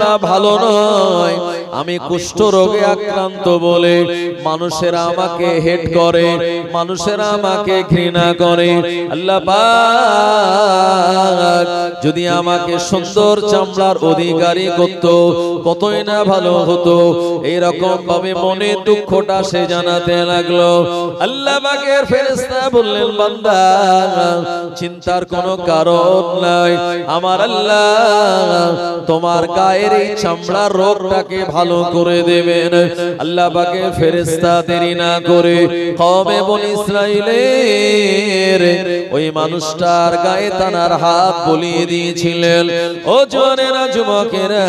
চামড়া ভালো নয়, আমি কুষ্ঠ রোগে আক্রান্ত বলে মানুষেরা আমাকে হেট করে, মানুষেরা আমাকে ঘৃণা করে। আল্লাহ পাক যদি আমাকে সুন্দর চামড়ার অধিকারী করত কতই না ভালো হতো। এইরকম ভাবে মনে দুঃখটা সে জানাতে লাগলো। আল্লাহ পাকের ফেরেশতা বললেন, বান্দা চিন্তার কোনো কারণ নাই, আমার আল্লাহ তোমার গায়ের এই চামড়ার রোগটাকে ভালো করে দেবেন। আল্লাহ পাকের ফেরেশতা দেরি না করে কওমে বনি ইসরাইলের ওই মানুষটার গায়ে তানার হাত বুলিয়ে দিয়েছিলেন। ও জওয়ানেরা, যুবকেরা,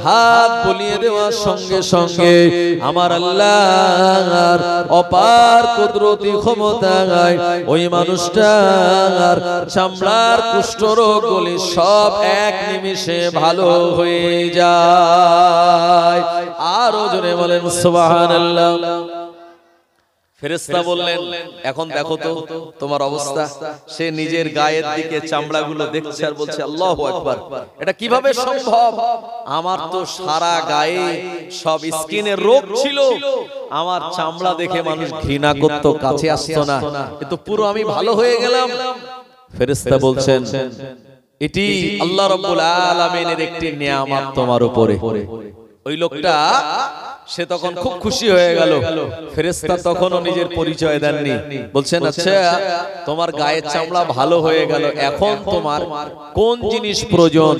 হাত বুলিয়ে দেওয়ার সঙ্গে সঙ্গে আমার আল্লাহর অপার কুদরতি ক্ষমতায় ওই মানুষটার চামড়ার কুষ্ঠরোগগুলি সব এক নিমিষে ভালো হয়ে যায়। আরো জোরে বলেন সুবহানাল্লাহ। ফেরেশতা বললেন, এখন দেখো তো তোমার অবস্থা। সে নিজের গায়ের দিকে চামড়াগুলো দেখছে আর বলছে, আল্লাহু আকবার, এটা কিভাবে সম্ভব? আমার তো সারা গায়ে সব স্কিনের রোগ ছিল, আমার চামড়া দেখে মানুষ ঘৃণা করত, কাছে আসতো না, কিন্তু পুরো আমি ভালো হয়ে গেলাম। ফেরেশতা বলছেন, এটি আল্লাহ রাব্বুল আলামিনের একটি নিয়ামত তোমার উপরে। ওই লোকটা সে তখন খুব খুশি হয়ে গেল। ফেরেশতা তখনও নিজের পরিচয় দেননি, বলছেন, আচ্ছা তোমার গায়ের চামড়া ভালো হয়ে গেল, এখন তোমার কোন জিনিস প্রয়োজন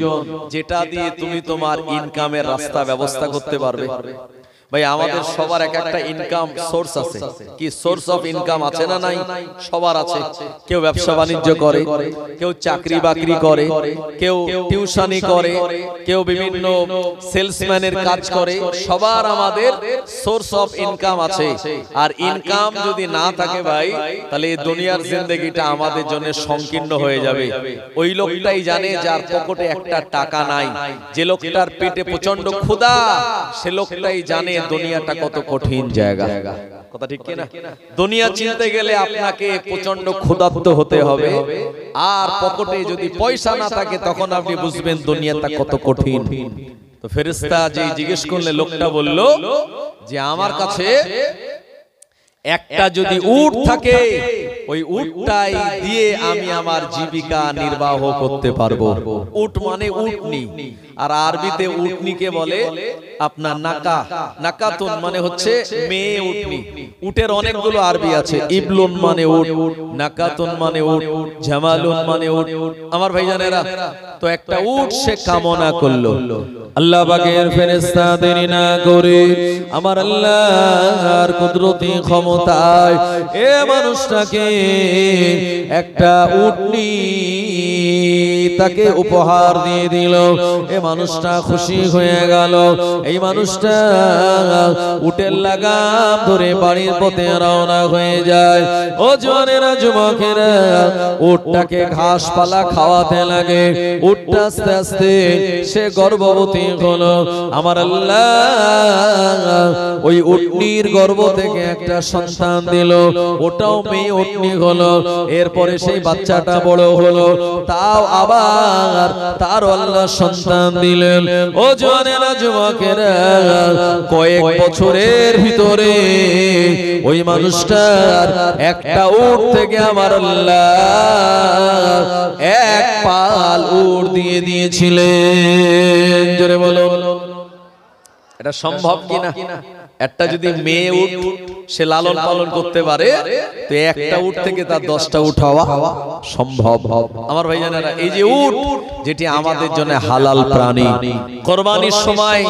যেটা দিয়ে তুমি তোমার ইনকামের রাস্তা ব্যবস্থা করতে পারবে? ভাই আমাদের সবার এক একটা ইনকাম সোর্স আছে, কি সোর্স অফ ইনকাম আছে না নাই? সবার আছে। কেউ ব্যবসা বাণিজ্য করে, কেউ চাকরি বাকরি করে, কেউ টিউশনি করে, কেউ বিভিন্ন সেলসম্যানের কাজ করে। সবার আমাদের সোর্স অফ ইনকাম আছে। আর ইনকাম যদি না থাকে ভাই, তাহলে এই দুনিয়ার জিন্দেগিটা আমাদের জন্য সংকীর্ণ হয়ে যাবে। ওই লোকটাই জানে যার পকেটে একটা টাকা নাই, যে লোকটার পেটে প্রচন্ড ক্ষুধা, সে লোকটাই জানে দুনিয়াটা কত কঠিন জায়গা। কথা ঠিক কি না? দুনিয়া চিনতে গেলে আপনাকে প্রচন্ড ক্ষুধার্ত হতে হবে, আর পকেটে যদি পয়সা না থাকে তখন আপনি বুঝবেন দুনিয়াটা কত কঠিন। তো ফেরেশতা যেই জিজ্ঞেস করলে, লোকটা বলল যে আমার কাছে একটা যদি উট থাকে, ওই উটটাই দিয়ে আমি আমার জীবিকা নির্বাহ করতে পারবো। উট মানে উটনি, আর আরবিতে উটনিকে বলে আপনার নাকা। নাকাতুন মানে হচ্ছে মেয়ে উটনি। উটের অনেকগুলো আরবি আছে। ইবলুন মানে উট, নাকাতুন মানে উট, জামালুন মানে উট। আমার ভাইজানেরা, তো একটা উট সে কামনা করলো। আল্লাহ পাকের ফেরেশতা দেরি না করে আমার আল্লাহর কুদরতি ক্ষমতায় এ মানুষটাকে একটা উটনি তাকে উপহার দিয়ে দিল। এ মানুষটা খুশি হয়ে গেল। এই মানুষটা উটের লাগাম ধরে বাড়ির পথে রওনা হয়ে যায়। ও জওয়ানেরা, যুবকেরা, উটটাকে ঘাস পালা খাওয়াতে লাগে। উটটা আস্তে আস্তে সে গর্ভবতী হলো। আমার আল্লাহ ওই উটনির গর্ভ থেকে একটা সন্তান দিল, ওটাও মেয়ে উটনি হলো। এরপরে সেই বাচ্চাটা বড় হলো, তাও আবার তার আল্লাহ সন্তান দিলেন। ও জওয়ানেরা, যুবকেরা, কয়েক বছরের ভিতরে ওই মানুষটার একটা উট থেকে আমার আল্লাহ এক পাল উট দিয়ে দিয়েছিলেন। জোরে বলো, এটা সম্ভব কিনা? একটা যদি মেয়ে উট সে লালন পালন করতে পারে, তো একটা উট থেকে তার 10টা উট হওয়া সম্ভব। আমার ভাইজানেরা, এই যে উট, যেটি আমাদের জন্য হালাল প্রাণী, কোরবানির সময়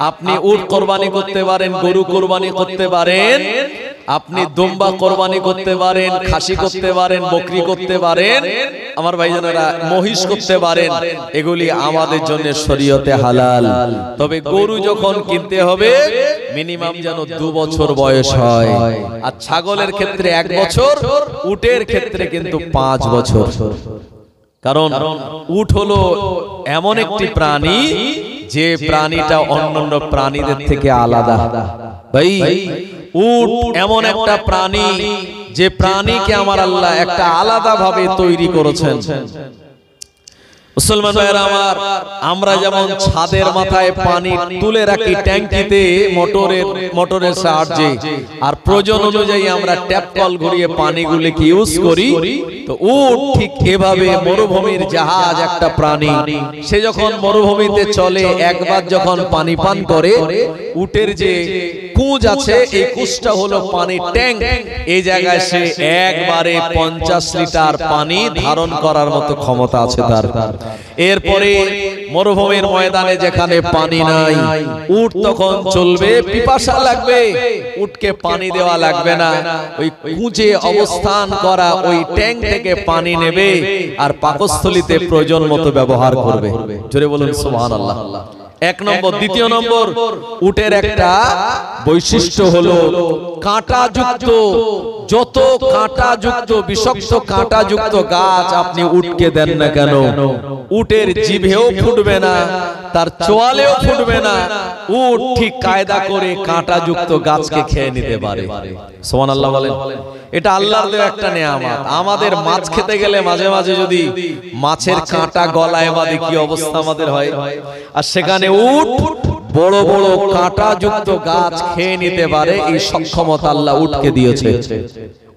আপনি উট কোরবানি করতে পারেন, গরু কোরবানি করতে পারেন, আপনি দুম্বা কোরবানি করতে পারেন, খাসি করতে পারেন, বকরি করতে পারেন, আমার ভাইজানেরা মহিষ করতে পারেন। এগুলি আমাদের জন্য শরীয়তে হালাল। তবে গরু যখন কিনতে হবে মিনিমাম যেন 2 বছর বয়স হয়, আর ছাগলের ক্ষেত্রে 1 বছর, উটের ক্ষেত্রে কিন্তু 5 বছর। কারণ উট হলো এমন একটি প্রাণী যে প্রাণীটা অন্যান্য প্রাণীদের থেকে আলাদা। ভাই উট এমন একটা প্রাণী যে প্রাণীকে আমার আল্লাহ একটা আলাদা ভাবে তৈরি করেছেন। মুসলমান ভাইরা আমার, আমরা যেমন ছাদের মাথায় পানি তুলে রাখি ট্যাঙ্কিতে মোটরের সাহায্যে, আর প্রয়োজন অনুযায়ী আমরা ট্যাপ কল ঘুরিয়ে পানিগুলিকে ইউজ করি, তো উট ঠিক এভাবে মরুভূমির জাহাজ একটা প্রাণী। সে যখন মরুভূমিতে চলে, একবার যখন পানি পান করে, উটের যে কুঁজ আছে, এই কুঁজটা হলো পানির ট্যাঙ্ক। এই জায়গায় সে একবারে 50 লিটার পানি ধারণ করার মতো ক্ষমতা আছে তার। এরপরে মরুভূমির ময়দানে যেখানে পানি নাই, উট তখন চলবে, পিপাসা লাগবে, উটকে পানি দেওয়া লাগবে না, ওই কুঁজে অবস্থান করা ওই ট্যাঙ্ক থেকে পানি নেবে আর পাকস্থলীতে প্রয়োজন মতো ব্যবহার করবে। জোরে বলুন সুবহানাল্লাহ। এক নম্বর। দ্বিতীয় নম্বর, উটের একটা বৈশিষ্ট্য হলো কাঁটাযুক্ত, যত কাঁটাযুক্ত বিষাক্ত কাঁটাযুক্ত গাছ আপনি উটকে দেন না কেন, উটের জিভেও ফুটবে না, তার চোয়ালেও ফুটবে না। উট ঠিক কায়দা করে কাঁটাযুক্ত গাছকে খেয়ে নিতে পারে। সুবহানাল্লাহ বলেন। এটা আল্লাহর দেওয়া একটা নেয়ামত। আমাদের মাছ খেতে গেলে মাঝে মাঝে যদি মাছের কাঁটা গলায় বাঁধে, কি অবস্থা আমাদের হয়, আর সেখানে উট বড় বড় কাঁটাযুক্ত গাছ খেয়ে নিতে পারে, এই সক্ষমতা আল্লাহ উটকে দিয়েছে।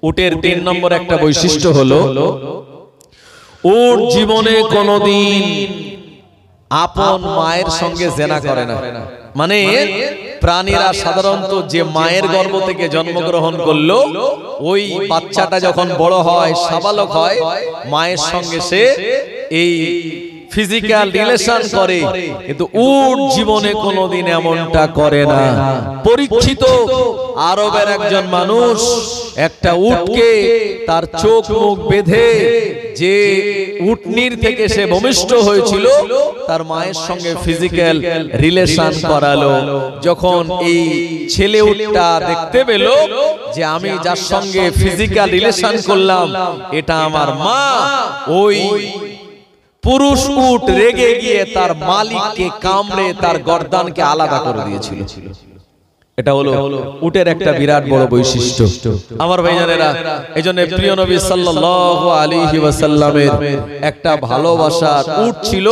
উটের 3 নম্বর একটা বৈশিষ্ট্য হলো, উট জীবনে কোনোদিন আপন মায়ের সঙ্গে জেনা করে না। মানে প্রাণীরা সাধারণত যে মায়ের গর্ভ থেকে জন্মগ্রহণ করলো, ওই বাচ্চাটা যখন বড় হয়, সাবালক হয়, মায়ের সঙ্গে সে এই ফিজিক্যাল রিলেশন করে, কিন্তু উট জীবনে কোনোদিন এমনটা করে না। পরীক্ষিত আরবের একজন মানুষ একটা উটকে তার চোখ মুখ বেঁধে, যে উটনির থেকে সে ভূমিষ্ঠ হয়েছিল, তার মায়ের সঙ্গে ফিজিক্যাল রিলেশন করালো। যখন এই ছেলে উটটা দেখতে পেল যে আমি যার সঙ্গে ফিজিক্যাল রিলেশন করলাম এটা আমার মা, ওই পুরুষ উট রেগে গিয়ে তার মালিককে কামড়ে তার গর্দানকে আলাদা করে দিয়েছিল। এটা হলো উটের একটা বিরাট বড় বৈশিষ্ট্য। আমার ভাইজানেরা, এইজন্য প্রিয় নবী সাল্লাল্লাহু আলাইহি ওয়াসাল্লামের একটা ভালোবাসার উট ছিল,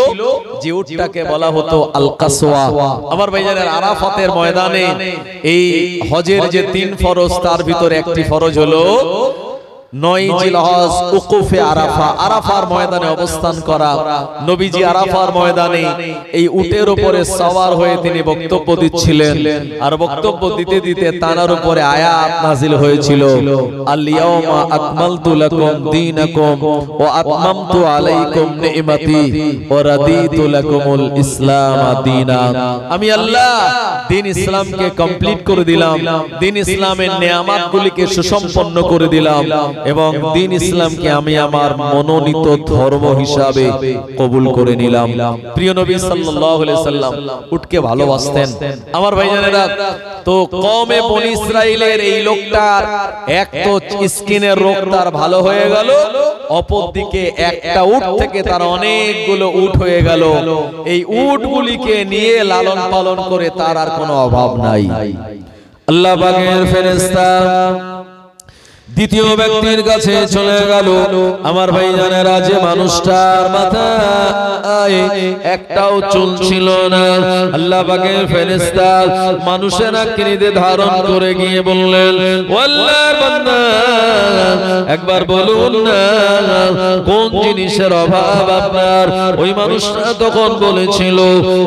যে উটটাকে বলা হতো আল কাসওয়া। আমার ভাইজানেরা, আরাফাতের ময়দানে এই হজের যে 3 ফরজ, তার ভিতরে একটি ফরজ হলো 9 জিলহজ উকুফে আরাফা, আরাফার ময়দানে অবস্থান করা। নবীজি আরাফার ময়দানে এই উটের উপরে সওয়ার হয়ে তিনি বক্তব্য দিচ্ছিলেন, আর বক্তব্য দিতে দিতে তার উপরে আয়াত নাজিল হয়েছিল, আল ইয়াউমা আকমালতু লাকুম দীনাকুম ওয়া আতমামতু আলাইকুম নি'মাতি ওয়া রাদিতু লাকুমুল ইসলাম দীনা। আমি আল্লাহ দ্বীন ইসলামকে কমপ্লিট করে দিলাম, দ্বীন ইসলামের নেয়ামতগুলিকে সুসম্পন্ন করে দিলাম, এবং দ্বীন ইসলামকে আমি আমার মনোনীত ধর্ম হিসাবে কবুল করে নিলাম। প্রিয় নবী সাল্লাল্লাহু আলাইহি সাল্লাম উটকে ভালোবাসতেন। আমার ভাইজানেরা, তো কওমে বনি ইসরাইলের এই লোকটার এক তো স্কিনের রোগ তার ভালো হয়ে গেল, অপরদিকে একটা উট থেকে তার অনেকগুলো উট হয়ে গেল। এই উটগুলিকে নিয়ে লালন পালন করে তার আর কোনো অভাব নাই। আল্লাহ পাকের ফেরেশতা দ্বিতীয় ব্যক্তির কাছে চলে গেল। আমার ভাইজানেরা, যে মানুষটার মাথায় একটাও চুল ছিল না, আল্লাহ পাকের ফেরেশতা মানুষের আকৃতি ধারণ করে গিয়ে বললেন, ও আল্লাহর বান্দা, একবার বলুন না কোন জিনিসের অভাব আপনার। ওই মানুষটা তখন বলেছিল,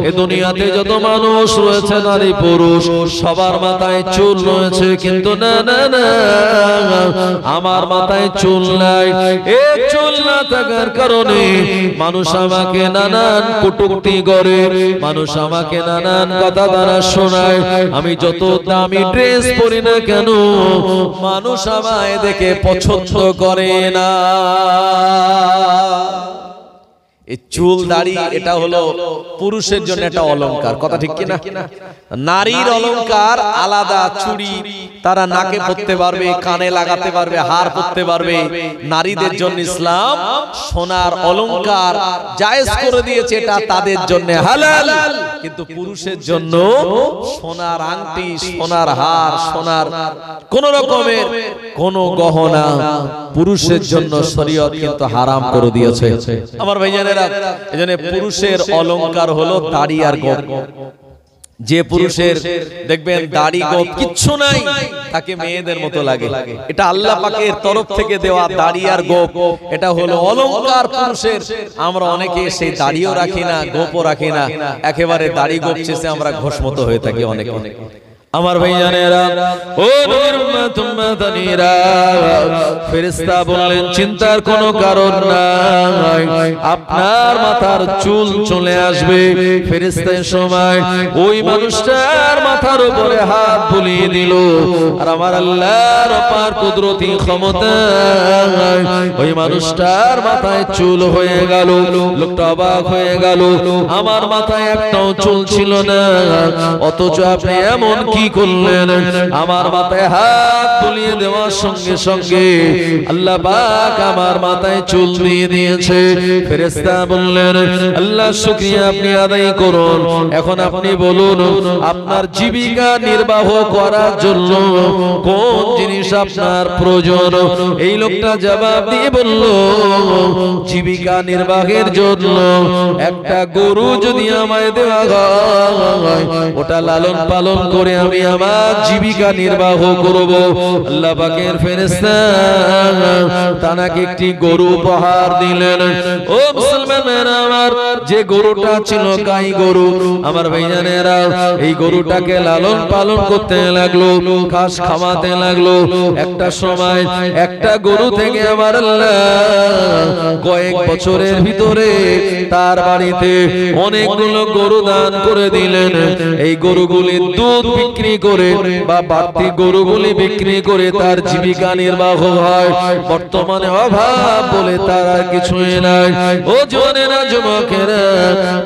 এ দুনিয়াতে যত মানুষ রয়েছে, নারী পুরুষ, সবার মাথায় চুল রয়েছে, কিন্তু না না না, আমার মাথায় চুল নাই। এই চুল না থাকার কারণে মানুষ আমাকে নানান কটূক্তি করে, মানুষ আমাকে নানান কথা দ্বারা শোনায়। আমি যত দামি ড্রেস পরি না কেন, মানুষ আমায় দেখে পছন্দ করে না। এই চুল দাড়ি এটা হলো পুরুষের জন্য একটা অলংকার, কথা ঠিক কিনা? নারীর অলংকার আলাদা, চুড়ি তারা নাকে পরতে পারবে, কানে লাগাতে পারবে, হার পরতে পারবে। নারীদের জন্য ইসলাম সোনার অলংকার জায়েজ করে দিয়েছে, এটা তাদের জন্য হালাল। কিন্তু পুরুষের জন্য সোনার আংটি, সোনার হার, সোনার কোন রকমের কোন গহনা পুরুষের জন্য শরীয়ত কিন্তু হারাম করে দিয়েছে। আমার ভাইজানেরা, এজন্য পুরুষের অলংকার হলো দাড়ি আর গোঁফ। যে পুরুষের দেখবেন দাড়ি গোঁফ কিচ্ছু নাই, তাকে মেয়েদের মতো লাগে। এটা আল্লাহ পাকের তরফ থেকে দেওয়া দাড়ি আর গোঁফ, এটা হলো অলংকার পুরুষের। আমরা অনেকে সেই দাড়িও রাখি না, গোঁফও রাখি না, একেবারে দাড়ি গোঁফ শেষে আমরা ঘোষমতো হয়ে থাকি অনেক অনেক। আমার ভাইজানেরা, ও নবীর উম্মত উম্মতানিরা, ফেরেশতা বললেন চিন্তার কোনো কারণ নাই, আপনার মাথার চুল চলে আসবে। ফেরেশতা সময় ওই মানুষটার মাথার উপরে হাত বুলিয়ে দিল, আর আমার আল্লাহর অপার কুদরতি ক্ষমতা ওই মানুষটার মাথায় চুল হয়ে গেল। লোকটা অবাক হয়ে গেল, আমার মাথায় একটাও চুল ছিল না, অথচ আপনি এমন কি করলেন? আমার মাথায় হাত বুলিয়ে দেওয়ার সঙ্গে সঙ্গে আল্লাহ পাক আমার মাথায় চুল দিয়ে দিয়েছে। ফেরেশতা বললেন, আল্লাহ শুকরিয়া আপনি আদায় করুন। এখন আপনি বলুন, আপনার জীবিকা নির্বাহ করার জন্য কোন জিনিস আপনার প্রয়োজন? এই লোকটা জবাব দিয়ে বলল, জীবিকা নির্বাহের জন্য একটা গরু যদি আমায় দেওয়া হয়, ওটা লালন পালন করে আমি আমার জীবিকা নির্বাহ করব। আল্লাহ পাকের ফেরেশতা তাকে একটি গরু উপহার দিলেন। ও মুসলমানেরা আমার, যে গরুটা ছিল গাই গরু, আমার ভাইজানেরা, এই গরুটাকে লালন পালন করতে লাগলো, ঘাস খাওয়াতে লাগলো। একটা সময় একটা গরু থেকে আমার আল্লাহ কয়েক বছরের ভিতরে তার বাড়িতে অনেকগুলো গরু দান করে দিলেন। এই গরুগুলির দুধ বিক্রি করে বা বাড়তি গরুগুলি বিক্রি করে তার জীবিকা নির্বাহ হয়। বর্তমানে অভাব বলে তার আর কিছুই নাই। ও জওয়ানেরা, যুবকেরা,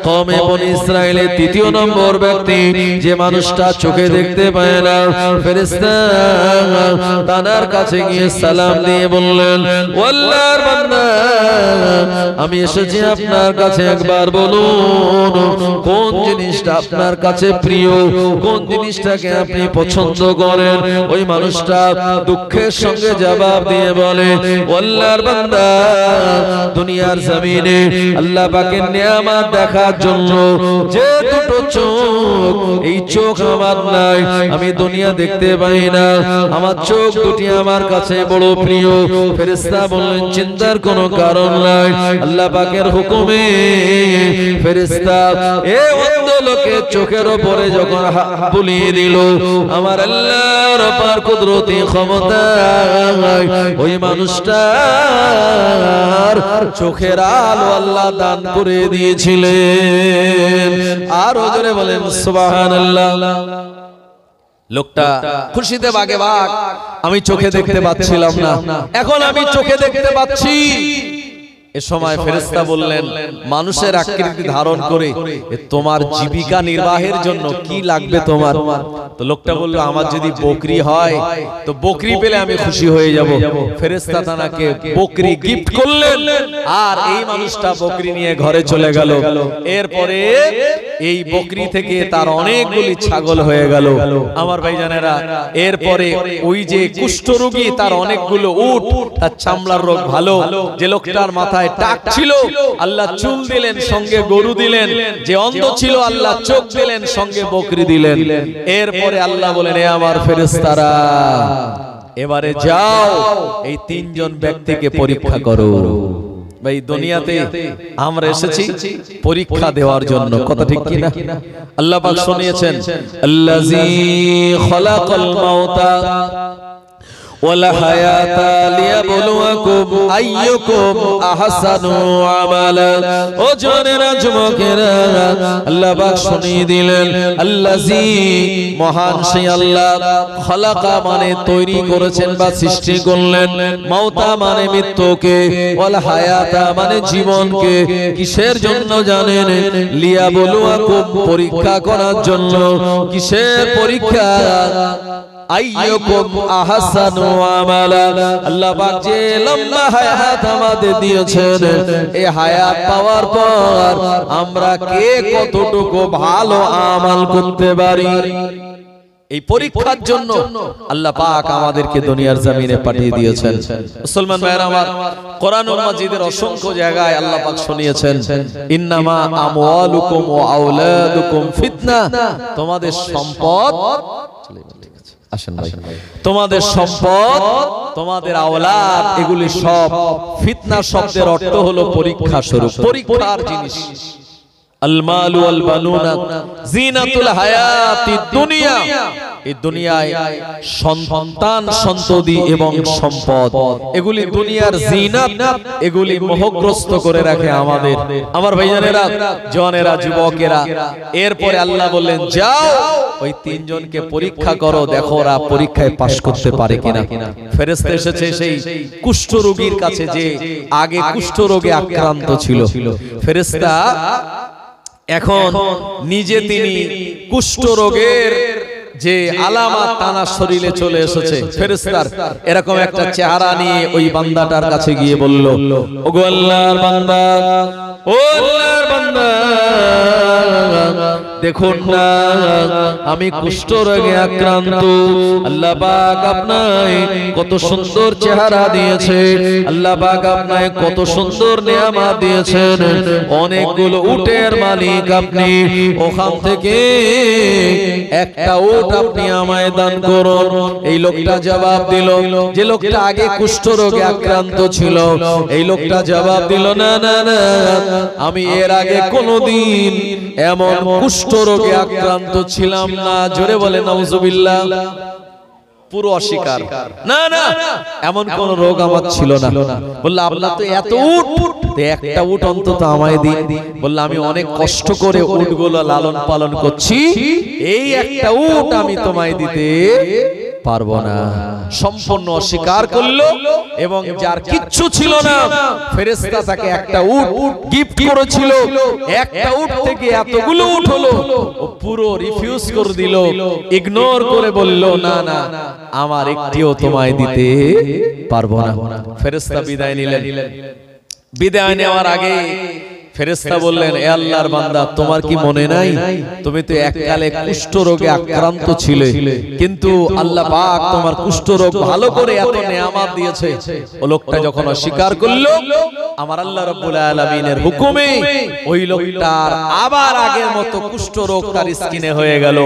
কওমে বনী ইসরাইলের তৃতীয় নম্বর ব্যক্তি, যে মানুষটা চোখে দেখতে পায় না, ফেরেশতা তার কাছে গিয়ে সালাম দিয়ে বললেন, ও আল্লাহর বান্দা, আমি এসেছি আপনার কাছে, একবার বলুন কোন জিনিসটা আপনার কাছে প্রিয়, কোন জিনিসটাকে আপনি পছন্দ করেন? ওই মানুষটা দুঃখের সঙ্গে জবাব দিয়ে বলে, ও আল্লাহর বান্দা, দুনিয়ার জমিনে আল্লাহ পাকের নিয়ামত দেখার জন্য যে দুটো চোখ, এই চোখ আমার নাই, আমি দুনিয়া দেখতে পাই না, আমার চোখ দুটি আমার কাছে বড় প্রিয়। ফেরেশতা বললেন, চিন্তার কোনো কারণ নাই, আল্লাহ পাকের হুকুমে ফেরেশতা এই অন্ধ লোকের চোখের উপরে যখন বুলিয়ে দিল, আমার আল্লাহর অপার কুদরতি ক্ষমতা ওই মানুষটার চোখের আলো আল্লাহ দান করে দিয়েছিলেন। আর জোরে বলেন সুবহানাল্লাহ। লোকটা খুশিতে বাগে বাগ, আমি চোখে দেখতে পাচ্ছিলাম না, এখন আমি চোখে দেখতে পাচ্ছি। এ সময় ফেরেশতা বললেন, মানুষের আকৃতি ধারণ করে তোমার জীবিকা নির্বাহের জন্য কি লাগবে তোমার? তো লোকটা বলল, আমার যদি বকরি হয় তো বকরি পেলে আমি খুশি হয়ে যাব। ফেরেশতা তাকে বকরি গিফট করলেন, আর এই মানুষটা বকরি নিয়ে ঘরে চলে গেল। এরপরে এই বকরি থেকে তার অনেকগুলি ছাগল হয়ে গেল। আমার ভাইজানেরা, এরপরে ওই যে কুষ্ঠরোগী, তার অনেকগুলো উট, তার চামড়ার রোগ ভালো। যে লোকটার মাথায় টাক ছিল, আল্লাহ চুল দিলেন, সঙ্গে গরু দিলেন। যে অন্ধ ছিল, আল্লাহ চোখ দিলেন, সঙ্গে বকরি দিলেন। এরপরে আল্লাহ বলেন, এ আমার ফেরেশতারা, এবারে যাও এই তিনজন ব্যক্তিকে পরীক্ষা করো। ভাই, দুনিয়াতে আমরা এসেছি পরীক্ষা দেওয়ার জন্য, কথা ঠিক কিনা? আল্লাহ পাক শুনিয়েছেন, আল্লাযী খালাকাল মাউতা ওয়াল হায়াতা লিয়াবলুয়াকুম আইয়ুকুম আহসানু আমালা। ও জওয়ানেরা, যুবকেরা, আল্লাহ পাক শুনিয়ে দিলেন, আল্লাযী, মহান সেই আল্লাহ, খালাকা মানে তৈরি করেছেন বা সৃষ্টি করলেন, মাউতা মানে মৃত্যুকে, ওয়াল হায়াতা মানে জীবনকে। কিসের জন্য জানেন? লিয়াবলুয়াকুম, পরীক্ষা করার জন্য। কিসের পরীক্ষা? আইয়ুকুম আহসানু আমালা। আল্লাহ পাক যে লম্বা হায়াত আমাদের দিয়েছেন, এই হায়াত পাওয়ার পর আমরা কে কতটুকু ভালো আমল করতে পারি। এই পরীক্ষার জন্য আল্লাহ পাক আমাদেরকে দুনিয়ার জমিনে পাঠিয়ে দিয়েছেন। মুসলমান ভাইরা আমার, কোরআনুল মাজিদের অসংখ্য জায়গায় আল্লাহ পাক শুনিয়েছেন, ইন্নামা আমওয়ালুকুম ওয়া আওলাদুকুম ফিতনা, তোমাদের সম্পদ, আসেন ভাই, তোমাদের সম্পদ, তোমাদের আওলাদ, এগুলি সব ফিতনা শব্দের অর্থ হলো পরীক্ষা স্বরূপ, পরীক্ষার জিনিস। আল মালু ওয়াল বানুনা জিনাতুল হায়াতিদ দুনিয়া, এই দুনিয়ায় সন্তান সন্ততি এবং সম্পদ, এগুলি দুনিয়ার জিনাত, এগুলি মোহগ্রস্ত করে রাখে আমাদের। আমার ভাইজানেরা, জওয়ানেরা, যুবকেরা, এরপরে আল্লাহ বললেন, যাও ওই তিনজনকে পরীক্ষা করো, দেখো ওরা পরীক্ষায় পাশ করতে পারে কিনা। ফেরেশতা এসেছে সেই কুষ্ঠ রোগীর কাছে, যে আগে কুষ্ঠ রোগে আক্রান্ত ছিল। ফেরেশতা এখন নিজে তিনি কুষ্ঠ রোগের যে আলামত তানা শরীরে চলে এসেছে, ফেরেশতার এরকম একটা চেহারা নিয়ে ওই বান্দাটার কাছে গিয়ে বলল, ওগো আল্লাহর বান্দা, ও আল্লাহর বান্দা, দেখুন না আমি কুষ্ঠ রোগে আক্রান্ত, আল্লাহ পাক আপনাকে কত সুন্দর চেহারা দিয়েছে, আল্লাহ পাক আপনাকে কত সুন্দর নেয়ামত দিয়েছেন, অনেকগুলো উটের মালিক আপনি, ওখান থেকে একটা উট আপনি আমায় দান করুন। এই লোকটা জবাব দিল, যে লোকটা আগে কুষ্ঠ রোগে আক্রান্ত ছিল, এই লোকটা জবাব দিল, না না না, আমি এর আগে কোনোদিন এমন কুষ্ঠ রোগে আক্রান্ত ছিলাম না। জোরে বলে নাউজুবিল্লাহ। পুরো অস্বীকার, না না, এমন কোন রোগ আমার ছিল না। বলল, আল্লাহ তো এত উট, একটা উট অন্তত আমায় দিন। বলল, আমি অনেক কষ্ট করে উটগুলো লালন পালন করছি, এই একটা উট আমি তোমায় দিতে পারবো না। সম্পূর্ণ অস্বীকার করলো, এবং যার কিচ্ছু ছিল না, ফেরেশতা তাকে একটা উট গিফট করেছিল, একটা উট থেকে এতগুলো উট হলো, ও পুরো রিফিউজ করে দিল, ইগনোর করে বলল, না না, আমার একটিও তোমায় দিতে পারবো না। ফেরেশতা বিদায় নিলেন। বিদায় নেওয়ার আগে ফেরেশতা বললেন, এ আল্লাহর বান্দা, তোমার কি মনে নাই তুমি তো এককালে কুষ্ঠ রোগে আক্রান্ত ছিলে, কিন্তু আল্লাহ পাক তোমার কুষ্ঠ রোগ ভালো করে এত নেয়ামত দিয়েছে। ও লোকটা যখন অস্বীকার করলো, আমার আল্লাহ রাব্বুল আলামিনের হুকুমে ওই লোকটার আবার আগের মতো কুষ্ঠ রোগ তার স্কিনে হয়ে গেল।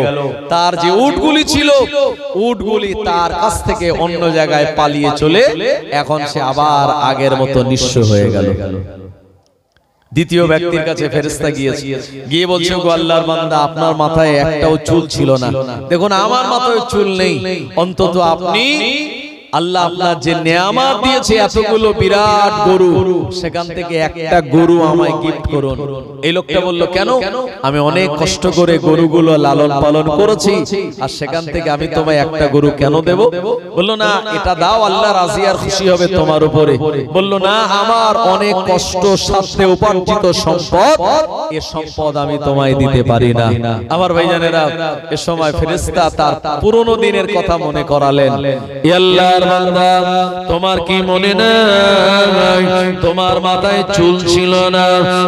তার যে উটগুলি ছিল, উটগুলি তার কাছ থেকে অন্য জায়গায় পালিয়ে চলে, এখন সে আবার আগের মতো নিঃস্ব হয়ে গেল। দ্বিতীয় ব্যক্তির কাছে ফেরেশতা গিয়েছে, গিয়ে বলছে, গো আল্লাহর বান্দা, আপনার মাথায় একটাও চুল ছিল না, দেখুন আমার মাথায় চুল নেই, অন্তত আপনি আল্লাহ আপনার যে নেয়ামত দিয়েছে, এতগুলো বিরাট গরু, সেখান থেকে একটা গরু আমায় গিফট করুন। এই লোকটা বলল, কেন? আমি অনেক কষ্ট করে গরুগুলো লালন পালন করেছি, আর সেখান থেকে আমি তোমায় একটা গরু কেন দেব? বলল, না, এটা দাও, আল্লাহ রাজি আর খুশি হবে তোমার উপরে। বলল, না, আমার অনেক কষ্ট সাথে উপার্জিত সম্পদ, এ সম্পদ আমি তোমায় দিতে পারি না। আমার ভাইজানেরা, এ সময় ফেরেশতা তার পুরনো দিনের কথা মনে করালেন। আল্লাহ বান্দা, তোমার কি মনে নাই তোমার মাথায় চুল ছিল না?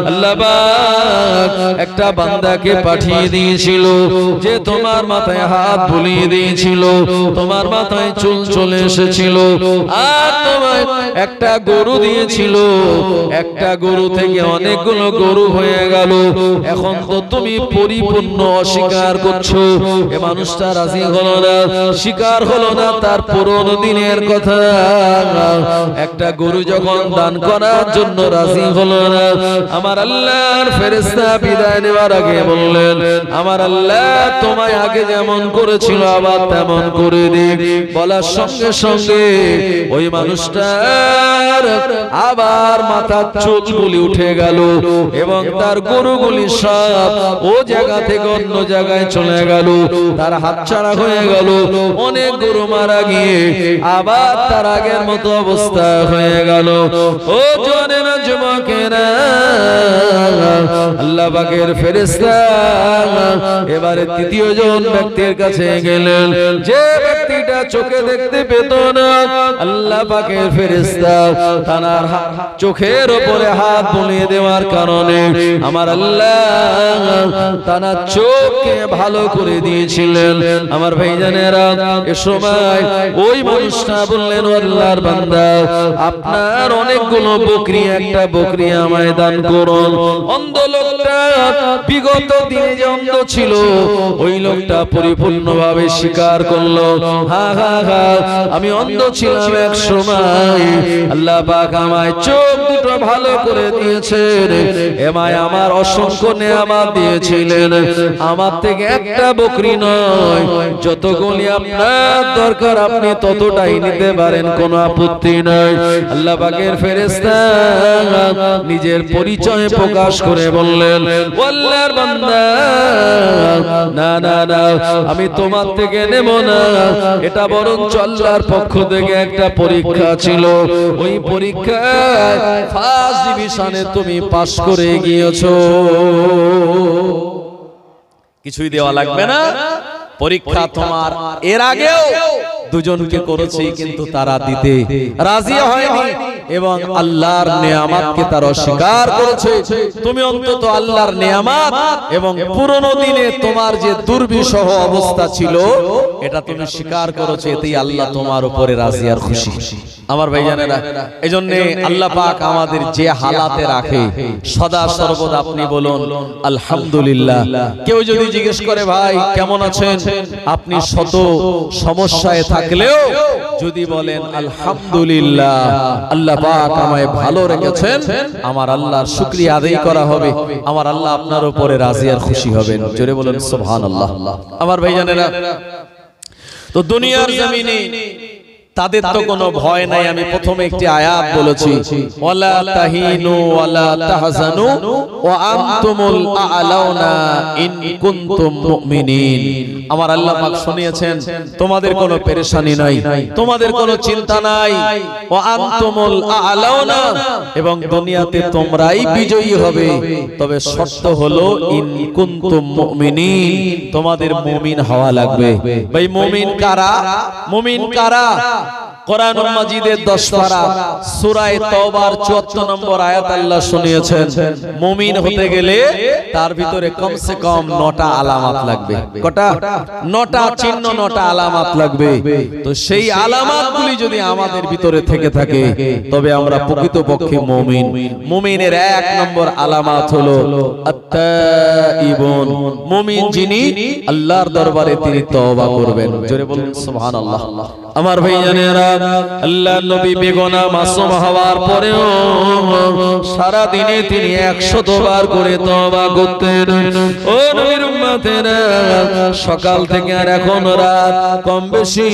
আল্লাহ পাক একটা বান্দাকে পাঠিয়ে দিয়েছিল, যে তোমার মাথায় হাত বুলিয়ে দিয়েছিল, তোমার মাথায় চুল চলে এসেছিল, আর তোমায় একটা গরু দিয়েছিল, একটা গরু থেকে অনেকগুলো গরু হয়ে গেল। এখন তো তুমি পরিপূর্ণ অস্বীকার করছো। এ মানুষটা রাজি হলো না, স্বীকার হলো না তার পুরনো দিনের কথা। একটা গরু যখন দান করার জন্য রাজি হলো না, আমার আল্লাহর ফেরেশতা বিদায় নেওয়ার আগে বললেন, আমার আল্লাহ তোমায় আগে যেমন করেছিল আবার তেমন করে দিন। বলার সঙ্গে সঙ্গে ওই মানুষটার আবার মাথার চুলগুলি উঠে গেল, এবং তার গরুগুলি সব ও জায়গা থেকে অন্য জায়গায় চলে গেল, তার হাতছাড়া হয়ে গেল। অনেক গরু মারা গিয়ে আবার তার আগের মতো অবস্থা হয়ে গেল। ও জওয়ানেরা যুবকেরা, আল্লাহ পাকের ফেরেশতা এবারে তৃতীয় জন ব্যক্তির কাছে গেলেন, যে ব্যক্তিটা চোখে দেখতে পেত না। আল্লাহ পাকের ফেরেশতা তার চোখের উপরে হাত বুলিয়ে দেওয়ার কারণে আমার আল্লাহ তার চোখকে ভালো করে দিয়েছিলেন। আমার ভাইজানেরা, এ সময় ওই মানুষটা বললেন, আল্লাহর বান্দা, আপনার অনেকগুলো বকরি, একটা বকরি আমায় দান করুন। অন্ধ লোকটা বিগত দিনে যে অন্ধ ছিল, ওই লোকটা পরিপূর্ণভাবে স্বীকার করলো, হা হা হা, আমি অন্ধ ছিলাম এক সময়, আল্লাহ পাক আমায় চোখ দুটো ভালো করে দিয়েছেন, এমায় আমার অসংখ্য নেয়ামত দিয়েছিলেন। আমার থেকে একটা বকরি নয়, যতগুলি আপনার দরকার আপনি ততটাই নিতে পারেন, কোনো আপত্তি নাই। আল্লাহ পাকের ফেরেশতা নিজের পরিচয় প্রকাশ করে বললেন, আল্লাহর বান্দা, না না না, আমি তোমার থেকে নেব না, এটা বরঞ্চ আল্লাহর পক্ষ থেকে একটা পরীক্ষা ছিল। ওই পরীক্ষায় ফার্স্ট ডিভিশনে তুমি পাস করে গিয়েছো। কিছুই দেওয়া লাগবে না, পরীক্ষা তোমার এর আগেও দুজনকে করেছি, কিন্তু তারা দিতে রাজি হয়নি এবং আল্লাহর নেয়ামতকে তারা অস্বীকার করেছে। তুমি অন্তত আল্লাহর নেয়ামত এবং পুরনো দিনে তোমার যে দুর্বিষহ অবস্থা ছিল, এটা তুমি স্বীকার করেছো, এতেই আল্লাহ তোমার উপরে রাজি আর খুশি। আমার ভাইজানেরা, এজন্য আল্লাহ পাক আমাদের যে হালাতে রাখে, সদা সর্বদা আপনি বলুন আলহামদুলিল্লাহ। কেউ যদি জিজ্ঞেস করে, ভাই কেমন আছেন, আপনি শত সমস্যায় থাকলেও যদি বলেন আলহামদুলিল্লাহ, আল্লাহ পাক আমায় ভালো রেখেছেন, আমার আল্লাহর শুকরিয়া আদায় করা হবে, আমার আল্লাহ আপনার উপরে রাজি আর খুশি হবেন। জোরে বলেন সুবহানাল্লাহ। আমার ভাইজানেরা, তো দুনিয়ার জমিনে তাদের তো কোনো ভয় নাই। আমি প্রথমে একটি আয়াত বলেছি, ওয়ালা তাহিনু ওয়ালা তাহজানু ওয়া আনতুমুল আ'লাউনা ইন কুনতুম মুমিনিন। আমার আল্লাহ পাক শুনিয়েছেন, তোমাদের কোনো পেরেশানি নাই, তোমাদের কোনো চিন্তা নাই, ওয়া আনতুমুল আ'লাউনা, এবং দুনিয়াতে তোমরাই বিজয়ী হবে, তবে শর্ত হলো ইন কুনতুম মুমিনিন, তোমাদের মুমিন হওয়া লাগবে। ভাই মুমিন কারা? মুমিন কারা? কোরআন মাজিদের 10 পারা সূরা তাওবার 74 নম্বর আয়াত আল্লাহ শুনিয়েছেন, মুমিন হতে গেলে তার ভিতরে কমসে কম 9টা আলামত লাগবে। কটা? 9টা চিহ্ন, 9টা আলামত লাগবে। তো সেই আলামতগুলি যদি আমাদের ভিতরে থেকে থাকে, তবে আমরা প্রকৃতপক্ষে মুমিন। মুমিনের 1 নম্বর আলামত হলো আত-তাইবুন, মুমিন যিনি আল্লাহর দরবারে তিনি তওবা করবেন। জোরে বলুন সুবহানাল্লাহ। আমার ভাইজানেরা, আল্লাহ নবী বেগুনাহ মাসুম হওয়ার পরেও সারা দিনে তিনি 100 বার করে তওবা করতেন। ও নবীর উম্মতেরা, সকাল থেকে আর এখন রাত, কম বেশি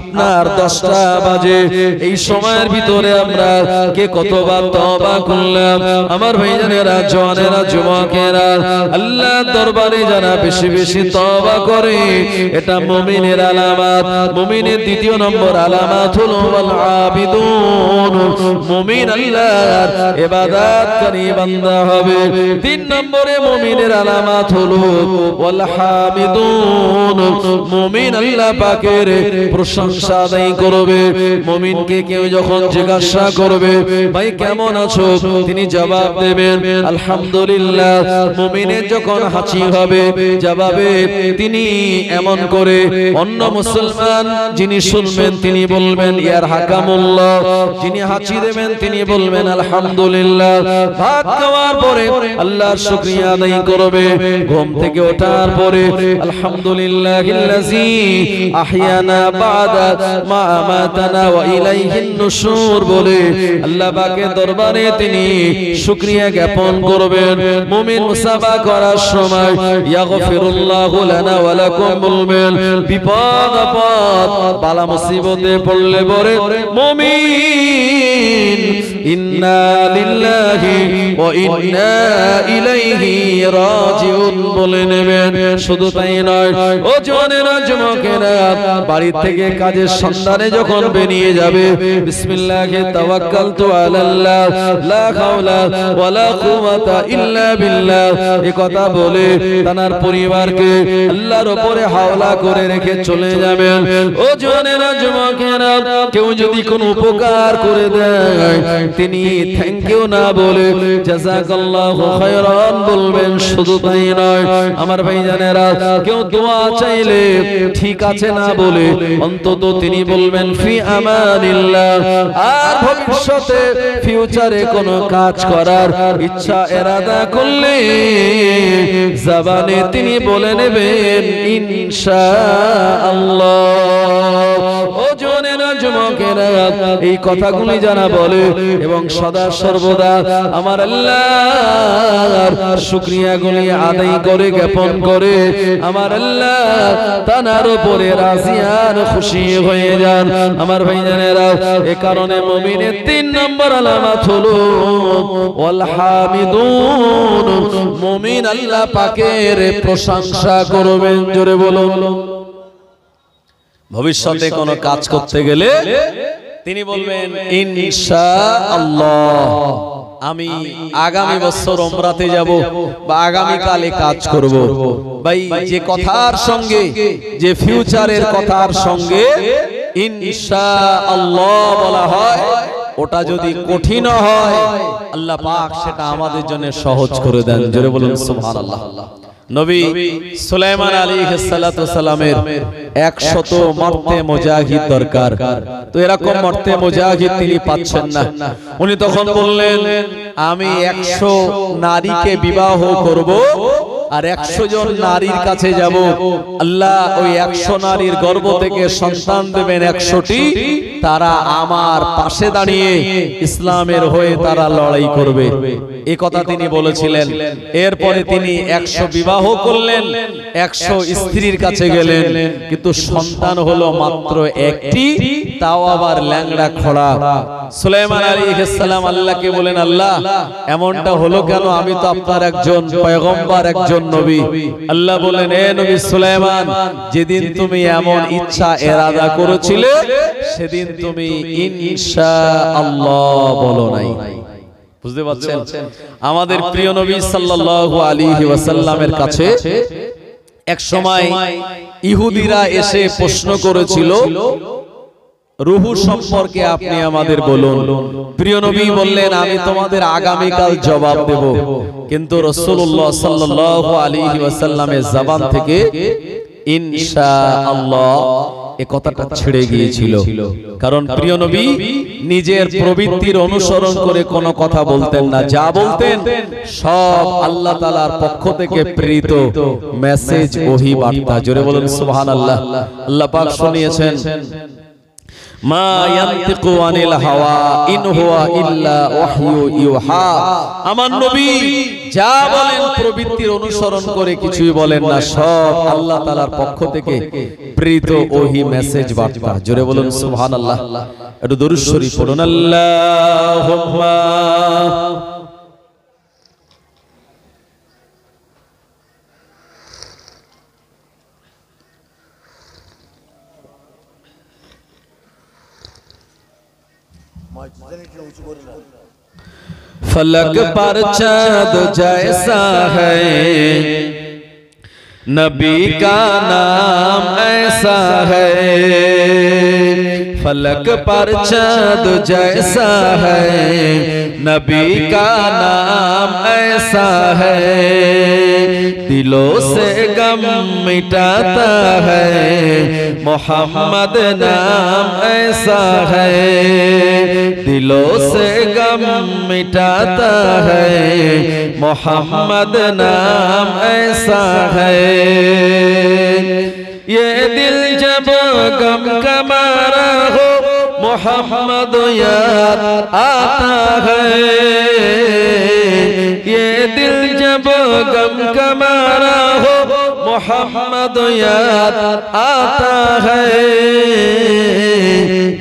আপনার 10টা বাজে, এই সময়ের ভিতরে আমরা কে কতবার তওবা করলাম? আমার ভাইজানেরা, জওয়ানেরা, যুবকেরা, আল্লাহর দরবারে যারা বেশি বেশি তওবা করে, এটা মুমিনের আলামত। মুমিনের 2 নম্বর আলামত হলো ওয়াল আবিদুন, মুমিন আল্লাহর ইবাদতকারী বান্দা হবে। 3 নম্বরে মুমিনের আলামত হলো ওয়াল হামিদুন, মুমিন আল্লাহ পাকের প্রশংসা আদায় করবে। মুমিনকে কেউ যখন জিজ্ঞাসা করবে, ভাই কেমন আছো, তিনি জবাব দেবেন আলহামদুলিল্লাহ। মুমিনের যখন হাসি হবে, জবাবে তিনি এমন করে অন্য মুসলমান যিনি শুনবেন তিনি বলবেন ইয়ারহাকামুল্লাহ, যিনি হাসি দেবেন তিনি বলবেন আলহামদুলিল্লাহ। ভাত খাওয়ার পরে আল্লাহর শুকরিয়া আদায় করবে। ঘুম থেকে ওঠার পরে আলহামদুলিল্লাহিল্লাযী আহইয়ানা বা'দা মা আমাতানা ওয়া ইলাইহিন নুশুর বলে আল্লাহ পাকের দরবারে তিনি শুকরিয়া জ্ঞাপন করবেন। মুমিন মুসাফা করার সময় ইয়াগফিরুল্লাহু লানা ওয়া লাকুম বলবেন। বিপদ আপদ বালা মুসিবতে পড়লে পরে মুমিন ইন্না লিল্লাহি ওয়া ইন্না ইলাইহি রাজিউন বলে নেবেন। শুধু তাই নয়, ও জওয়ানেরা যুবকেরা, বাড়ি থেকে কাজের সন্ধানে যখন বেরিয়ে যাবে, বিসমিল্লাহি তাওয়াক্কালতু আলাল্লাহ লা হাওলা ওয়ালা কুওয়াতা ইল্লা বিল্লাহ এই কথা বলে তার পরিবারকে আল্লাহর উপরে হাওলা করে রেখে চলে যাবেন। ও জওয়ানেরা যুবকেরা, কেউ যদি কোনো উপকার করে দেয়, তিনি থ্যাংক ইউ না বলে জাযাকাল্লাহু খায়রান বলবেন। শুধু তাই নয় আমার ভাইজানেরা, কেউ দোয়া চাইলে ঠিক আছে না বলে অন্তত তিনি বলবেন ফি আমানিল্লাহ। আর ভবিষ্যতে ফিউচারে কোনো কাজ করার ইচ্ছা এরাদা করলে জবানে তিনি বলে নেবেন ইনশাআল্লাহ। ও জওয়ানেরা যুবকেরা, এই কথাগুলি যারা বলে এবং সদা সর্বদা আমার আল্লাহর শুকরিয়াগুলি আদায় করে জ্ঞাপন করে আমার আল্লাহ তার উপরে রাজি আর খুশি হয়ে যান। আমার ভাইজানেরা, এ কারণে মুমিনের 3 নম্বর আলামত হলো ওয়াল হামিদুন, মুমিন আল্লাহ পাকের প্রশংসা করবেন। জোরে বলুন। ভবিষ্যতে কোনো কাজ করতে গেলে তিনি বলবেন ইনশাআল্লাহ, আমি আগামী বছর উমরাতে যাব বা আগামী কালে কাজ করব। ভাই, যে কথার সঙ্গে, যে ফিউচারের কথার সঙ্গে ইনশাআল্লাহ বলা হয়, ওটা যদি কঠিন হয় আল্লাহ পাক সেটা আমাদের জন্য সহজ করে দেন। জোরে বলুন সুবহানাল্লাহ। নবী সুলাইমান আলাইহিস সালাতু সালামের 100 মর্তে মুজাহিদ দরকার, তো এরকম মর্তে মুজাহিদ তিনি পাচ্ছেন না। উনি তখন বললেন, আমি 100 নারীকে বিবাহ করব আর 100 জন নারীর কাছে যাব, আল্লাহ ওই 100 নারীর গর্ভ থেকে সন্তান দেবেন 100টি, তারা আমার পাশে দাঁড়িয়ে ইসলামের হয়ে তারা লড়াই করবে। এই কথা তিনি বলেছিলেন। এরপরে তিনি 100 বিবাহ করলেন, 100 স্ত্রীর কাছে গেলেন, কিন্তু সন্তান হলো মাত্র একটি, তাও আবার ল্যাংড়া খোড়া। সুলাইমান আলাইহিস সালাম আল্লাহকে বলেন, আল্লাহ এমনটা হলো কেন? আমি তো আপনার একজন পয়গম্বর, একজন নবী। আল্লাহ বলেন, এ নবী সুলাইমান, যেদিন তুমি এমন ইচ্ছা এরাদা করেছিলে সেদিন তুমি ইনশাআল্লাহ বলো নাই। বুঝতে পারছেন? আমাদের প্রিয় নবী সাল্লাল্লাহু আলাইহি ওয়াসাল্লামের কাছে এক সময় ইহুদিরা এসে প্রশ্ন করেছিল, রূহ সম্পর্কে আপনি আমাদের বলুন। প্রিয় নবী বললেন, আমি তোমাদের আগামী কাল জবাব দেব। কিন্তু রাসূলুল্লাহ সাল্লাল্লাহু আলাইহি ওয়াসাল্লামের জবান থেকে ইনশাআল্লাহ এই কথাটা ছেড়ে গিয়েছিল। কারণ প্রিয় নবী নিজের প্রবৃত্তির অনুসরণ করে কোনো কথা বলতেন না, যা বলতেন সব আল্লাহ তাআলার পক্ষ থেকে প্রেরিত মেসেজ, ওহী বার্তা। জোরে বলুন সুবহানাল্লাহ। আল্লাহ পাক শুনিয়েছেন, মা ইয়ানতিকু আনিল হাওয়া ইন হুয়া ইল্লা ওয়াহয়ু ইউহা। আমার নবী যা বলেন প্রবৃত্তির অনুসরণ করে কিছুই বলেন না, সব আল্লাহ তাআলার পক্ষ থেকে প্রেরিত ওহী মেসেজ বার্তা। জোরে বলুন সুবহানাল্লাহ। একটু দরুদ শরীফ পড়ুন। আল্লাহুম্মা फलक पर चाँद जैसा है, नबी का नाम ऐसा है। फलक पर चाँद जैसा है, नबी का नाम ऐसा है। दिलों से गम मिटाता है, मोहम्मद नाम ऐसा है। दिलों से गम मिटाता है, मोहम्मद नाम ऐसा है। ये दिल जब गम का मारा हो, मोहम्मद याद आता है। ये दिल जब गम का मारा हो, मोहम्मद याद आता है।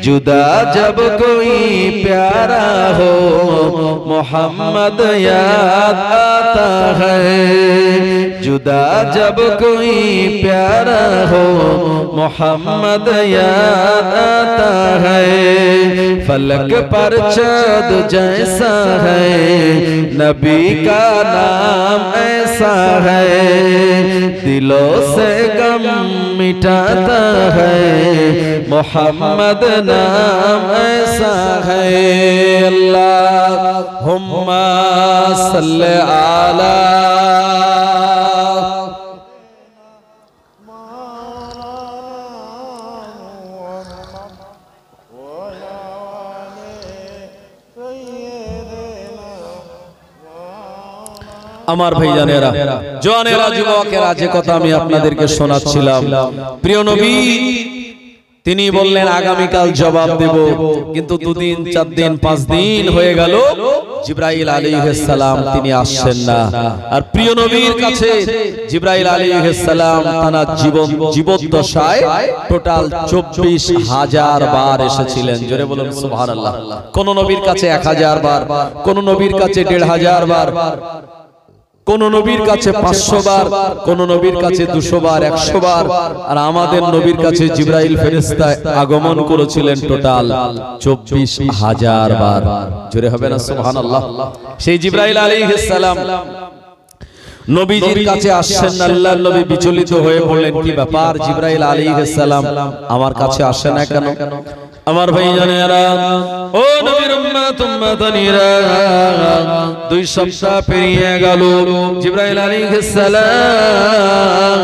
जुदा जब कोई प्यारा हो मोहम्मद याद आता है, जुदा जब कोई प्यारा हो मोहम्मद याद आता है। फलक पर चाँद जैसा है नबी का नाम ऐसा है, दिलों से गम मिटाता है मोहम्मद नाम ऐसा है। अल्लाहुम्मा सल्ली अला আমার ভাইজানেরা, জওয়ানেরা, যুবকেরা, যে কথা আমি আপনাদেরকে শোনাচ্ছিলাম, প্রিয় নবী তিনি বললেন আগামীকাল জবাব দেব, কিন্তু 2 দিন 4 দিন 5 দিন হয়ে গেল, জিবরাইল আলাইহিস সালাম তিনি আসছেন না। আর প্রিয় নবীর কাছে জিবরাইল আলাইহিস সালাম তার জীবদ্দশায় টোটাল 24,000 বার এসেছিলেন। জোরে বলুন সুবহানাল্লাহ। কোন নবীর কাছে 1000 বার, কোন নবীর কাছে 1500 বার, কোন নবীর কাছে 500 বার, কোন নবীর কাছে 200 বার, 100 বার। আর আমাদের নবীর কাছে জিবরাইল ফেরেশতা আগমন করেছিলেন টোটাল 24,000 বার। জোরে হবে না সুবহানাল্লাহ। সেই জিবরাইল আলাইহিস সালাম নবীজির কাছে আসছেন, আল্লাহর নবী বিচলিত হয়ে বললেন, কি ব্যাপার জিবরাইল আলাইহিস সালাম আমার কাছে আসে না কেন? আমার ভাইজানেরা, ও নবীর উম্মত উম্মতানিরা, 2 সপ্তাহ পেরিয়ে গেল, জিবরাইল আলাইহিস সালাম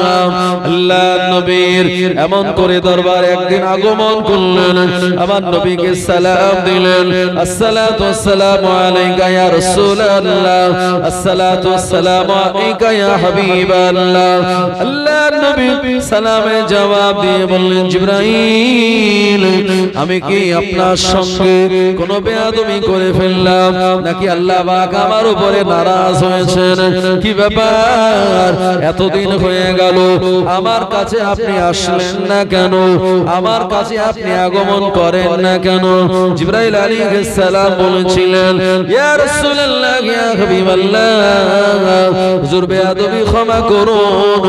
আল্লাহর নবীর এমন করে দরবারে একদিন আগমন করলেন, আমার নবীকে সালাম দিলেন, আসসালাতু ওয়াসসালামু আলাইকা ইয়া রাসূলুল্লাহ, আসসালাতু ওয়াসসালামু আলাইকা ইয়া হাবিবাল্লাহ। আল্লাহর নবী সালামে জবাব দিয়ে বললেন, জিবরাইল আমি কি আপনার সঙ্গে কোনো বেয়াদবি করে ফেললাম নাকি আল্লাহ পাক আমার উপরে নারাজ হয়েছেন? কি ব্যাপার, এতদিন হয়ে গেল আমার কাছে আপনি আসলেন না কেন? আমার কাছে আপনি আগমন করেন না কেন? জিবরাইল আলাইহিস সালাম বলেছিলেন, ইয়া রাসূলুল্লাহ, ইয়া হাবিবাল্লাহ, হুজুর বেয়াদবি ক্ষমা করুন,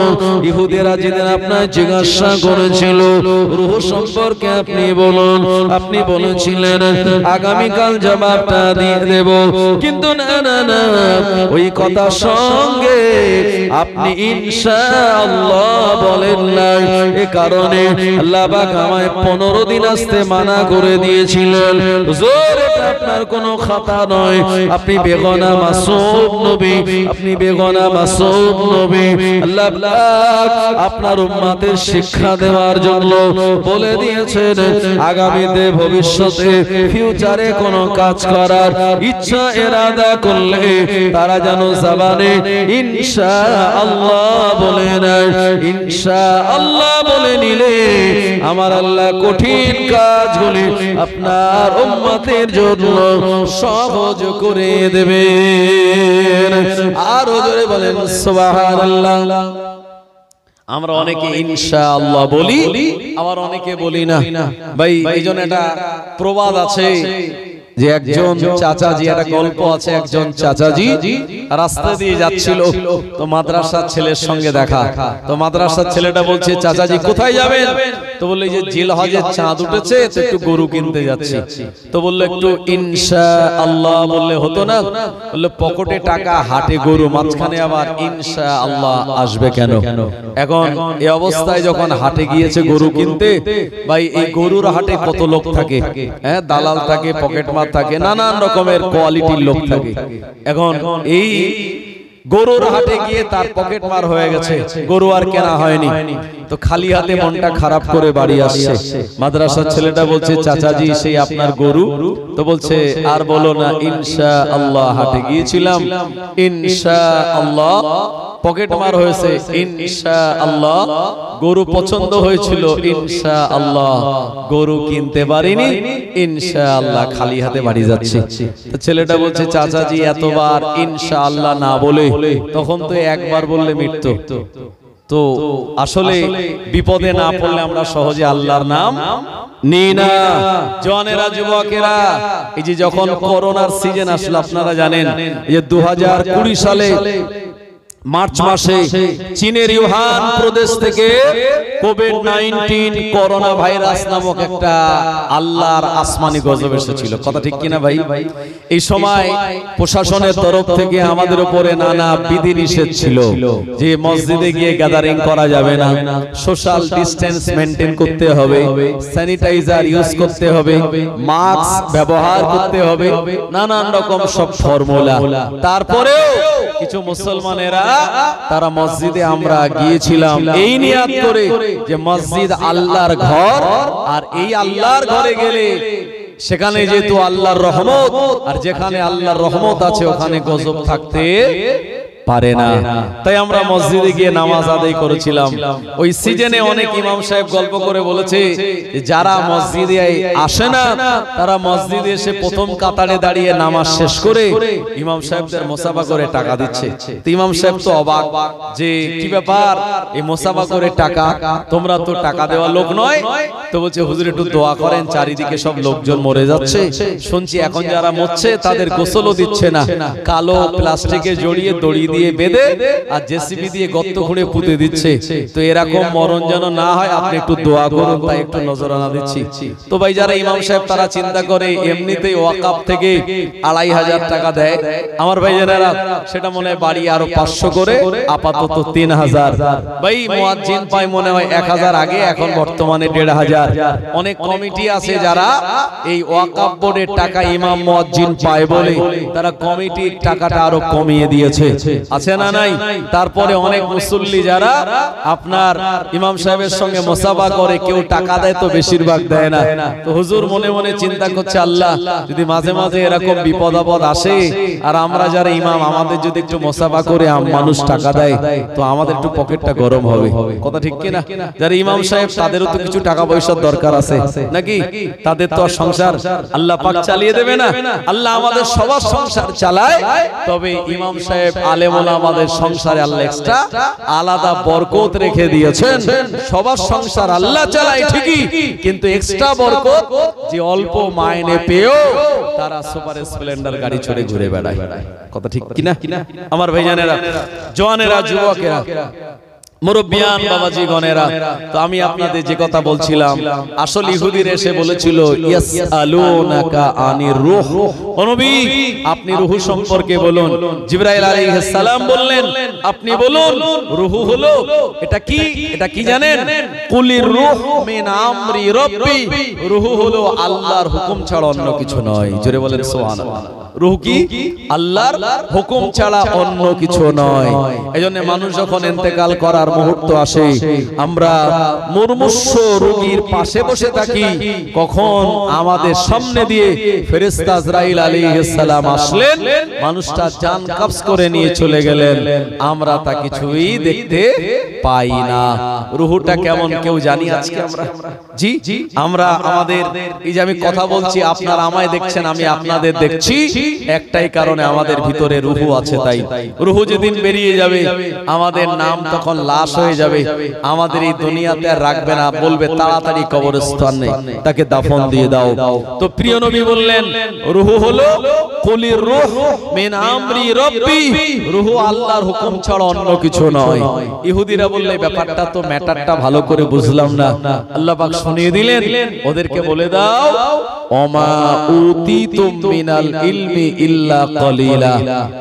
ইহুদিরা যেদিন আপনার জিজ্ঞাসা করেছিল রূহ সম্পর্কে আপনি বলুন, আপনি বলেছিলেন আগামীকাল জবাবটা দিয়ে দেব, কিন্তু না না না, ওই কথা সঙ্গে আপনি ইনশাআল্লাহ বলেন নাই। এই কারণে আল্লাহ পাক আমায় 15 দিন আসতে মানা করে দিয়েছিলেন। হুজুর এটা আপনার কোনো খাতা নয়, আপনি বেগুনা মাসুম নবী, আপনি বেগুনা মাসুম নবী। আল্লাহ পাক আপনার উম্মতের শিক্ষা দেওয়ার জন্য বলে দিয়েছেন আগামীতে ভবিষ্যতে ফিউচারে কোনো কাজ করার ইচ্ছা এরাদা করলে তারা যেন জবানে ইনশাআল্লাহ বলে নেয়। ইনশাআল্লাহ বলে নিলে আমার আল্লাহ কঠিন কাজগুলি আপনার উম্মতের জন্য সহজ করে দেবেন। আরো জোরে বলেন সুবহানাল্লাহ। আমরা অনেকে ইনশাআল্লাহ বলি, আবার অনেকে বলি না। ভাই এইজন্য একটা প্রবাদ আছে যে একজন চাচাজি, একটা গল্প আছে, একজন চাচাজি রাস্তা দিয়ে যাচ্ছিল, তো মাদ্রাসার ছেলের সঙ্গে দেখা। তো মাদ্রাসার ছেলেটা বলছে, চাচাজি কোথায় যাবেন? তো বললো যে জিলহজের চাঁদ উঠেছে, তো একটু গরু কিনতে যাচ্ছি। তো বললো একটু ইনশাআল্লাহ বললে হতো না? বললো পকেটে টাকা, হাটে গরু, মাঝখানে আবার ইনশাআল্লাহ আসবে কেন? এখন এই অবস্থায় যখন হাটে গিয়েছে গরু কিনতে, ভাই এই গরুর হাটে কত লোক থাকে, হ্যাঁ, দালাল থাকে, পকেট মার থাকে, নানান রকমের কোয়ালিটির লোক থাকে। এখন এই গরুর হাটে গিয়ে তার পকেট মার হয়ে গেছে, গরু আর কেনা হয়নি, তো খালি হাতে মনটা খারাপ করে বাড়ি আসছে। মাদ্রাসার ছেলেটা বলছে, চাচাজি সেই আপনার গরু? তো বলছে আর বলো না, ইনশাআল্লাহ হাটে গিয়েছিলাম, ইনশাআল্লাহ পকেট মার হয়েছে, ইনশাআল্লাহ গরু পছন্দ হয়েছিল, ইনশাআল্লাহ গরু কিনতে পারিনি, ইনশাআল্লাহ খালি হাতে বাড়ি যাচ্ছি। তো ছেলেটা বলছে, চাচাজি এতবার ইনশাআল্লাহ না বলে, তখন তো একবার বললে মিটতো, তো আসলে বিপদে না পড়লে আমরা সহজে আল্লাহর নাম নিই না। জওয়ানেরা, যুবকেরা, এই যে যখন করোনার সিজন আসলো আপনারা জানেন, এই যে 2020 সালে মার্চ মাসে চীনের ইউহান প্রদেশ থেকে কোভিড-19 করোনা ভাইরাস নামক একটা আল্লাহর আসমানি গজব এসেছিল। কথা ঠিক কিনা ভাই? এই সময় প্রশাসনের তরফ থেকে আমাদের উপরে নানা বিধি নিষেধ ছিল যে মসজিদে গিয়ে গ্যাদারিং করা যাবে না, সোশ্যাল ডিসটেন্স মেইনটেইন করতে হবে, স্যানিটাইজার ইউজ করতে হবে, মাস্ক ব্যবহার করতে হবে, নানান রকম সব ফর্মুলা। তারপরেও কিছু মুসলমানেরা তারা মসজিদে আমরা গিয়েছিলাম এই নিয়াত করে যে মসজিদ আল্লাহর ঘর, আর এই আল্লাহর ঘরে গেলে সেখানে যেহেতু আল্লাহর রহমত, আর যেখানে আল্লাহর রহমত আছে ওখানে গজব থাকতে পারে না। তাই আমরা মসজিদে গিয়ে নামাজ আদায় করেছিলাম। ওই সিজনে অনেক ইমাম সাহেব গল্প করে বলেছে যারা মসজিদে আসে না তারা মসজিদে এসে প্রথম কাতারে দাঁড়িয়ে নামাজ শেষ করে ইমাম সাহেবদের মুসাফা করে টাকা দিচ্ছে। তো ইমাম সাহেব তো অবাক যে কি ব্যাপার, এই মুসাফা করে টাকা, তোমরা তো টাকা দেওয়া লোক নয়। তো বলছে হুজুর একটু দোয়া করেন, চারিদিকে সব লোকজন মরে যাচ্ছে, শুনছি এখন যারা মরছে তাদের গোসলও দিচ্ছে না, কালো প্লাস্টিকে জড়িয়ে দড়ি দিয়ে বেঁধে আর জেসিবি দিয়ে গর্ত খুঁড়ে পুঁতে দিচ্ছে। তো এরকম মরণ যেন না হয়, আপনি একটু দোয়া করুন, তাই একটু নজরানা দিচ্ছি। তো ভাই যারা ইমাম সাহেব তারা চিন্তা করে এমনিতেই ওয়াকাফ থেকে 2500 টাকা দেয়, আমার ভাই যারা সেটা মনে হয় বাড়ি আরো 500 করে, আপাতত 3000। ভাই মুয়াজ্জিন পায় মনে হয় 1000 আগে, এখন বর্তমানে 1500। অনেক কমিটি আছে যারা এই ওয়াকাফ বোর্ডের টাকা ইমাম মুয়াজ্জিন পায় বলে তারা কমিটির টাকাটা আরো কমিয়ে দিয়েছে, আছে না নাই? তারপরে অনেক মুসল্লি যারা আপনার ইমাম সাহেবের সঙ্গে মুসাফা করে, কেউ টাকা দেয় তো বেশিরভাগ দেয় না। তো হুজুর মনে মনে চিন্তা করছে, আল্লাহ যদি মাঝে মাঝে এরকম বিপদ আপদ আসে আর আমরা যারা ইমাম আমাদের যদি একটু মুসাফা করে মানুষ টাকা দেয় তো আমাদের একটু পকেটটা গরম হবে। কথা ঠিক কিনা? যারা ইমাম সাহেব তাদেরও তো কিছু টাকা পয়সার দরকার আছে নাকি? তাদের তো সংসার আল্লাহ পাক চালিয়ে দেবে না, আল্লাহ আমাদের সবার সংসার চালায়। তবে ইমাম সাহেব আলেম ওলামাদের সংসারে আল্লাহ এক্সট্রা আলাদা বরকত রেখে দিয়েছেন। সবার সংসার আল্লাহ চালায় ঠিকই, কিন্তু এক্সট্রা বরকত যে অল্প মাইনে পেয়েও তারা সুপার স্প্লেন্ডার গাড়ি চড়ে ঘুরে বেড়ায়। কথা ঠিক কিনা? আমার ভাইজানেরা, জওয়ানেরা, যুবকেরা, মুরব্বিয়ান, বাবাজি গণেরা, তো আমি আপনাদের যে কথা বলছিলাম, আসল ইহুদির এসে বলেছিল ইয়াসআলুনাকা আনির রূহ, ও নবী আপনি রূহ সম্পর্কে বলুন। জিবরাইল আলাইহিস সালাম বললেন আপনি বলুন রূহ হলো এটা কি? এটা কি জানেন? কুলির রূহ মিন আমরি রব্বি, রূহ হলো আল্লাহর হুকুম ছাড়া অন্য কিছু নয়। জোরে বলেন সুবহানাল্লাহ। রূহ কি? আল্লাহর হুকুম ছাড়া অন্য কিছু নয়। এজন্য মানুষ যখন ইন্তেকাল করার মুহূর্ত আসে, আমরা মুমূর্ষ রোগীর পাশে বসে থাকি, কখন আমাদের সামনে দিয়ে ফেরেশতা আজরাইল আলাইহিস সালাম আসলেন, মানুষটা জান কবজ করে নিয়ে চলে গেলেন, আমরা তা কিছুই দেখতে পাই না। রূহটা কেমন কেউ জানি আজকে আমরা? জি, আমরা আমাদের এই যে আমি কথা বলছি, আপনারা আমায় দেখছেন, আমি আপনাদের দেখছি, একটাই কারণে আমাদের ভিতরে রূহ আছে। তাই রূহ যেদিন বেরিয়ে যাবে আমাদের নাম তখন লাশ হয়ে যাবে, আমাদের এই দুনিয়াতে আর রাখবে না, বলবে তাড়াতাড়ি কবরস্থানে তাকে দাফন দিয়ে দাও। তো প্রিয় নবী বললেন রূহ হলো কুলির রূহ মিন আমরি রব্বি, রূহ আল্লাহর হুকুম ছাড়া অন্য কিছু নয়। ইহুদিরা বললে ব্যাপারটা তো ম্যাটারটা ভালো করে বুঝলাম না। আল্লাহ পাক শুনিয়ে দিলেন ওদেরকে বলে দাও ওমা উতিতুম মিনাল ইলমি ইল্লা কলিলা,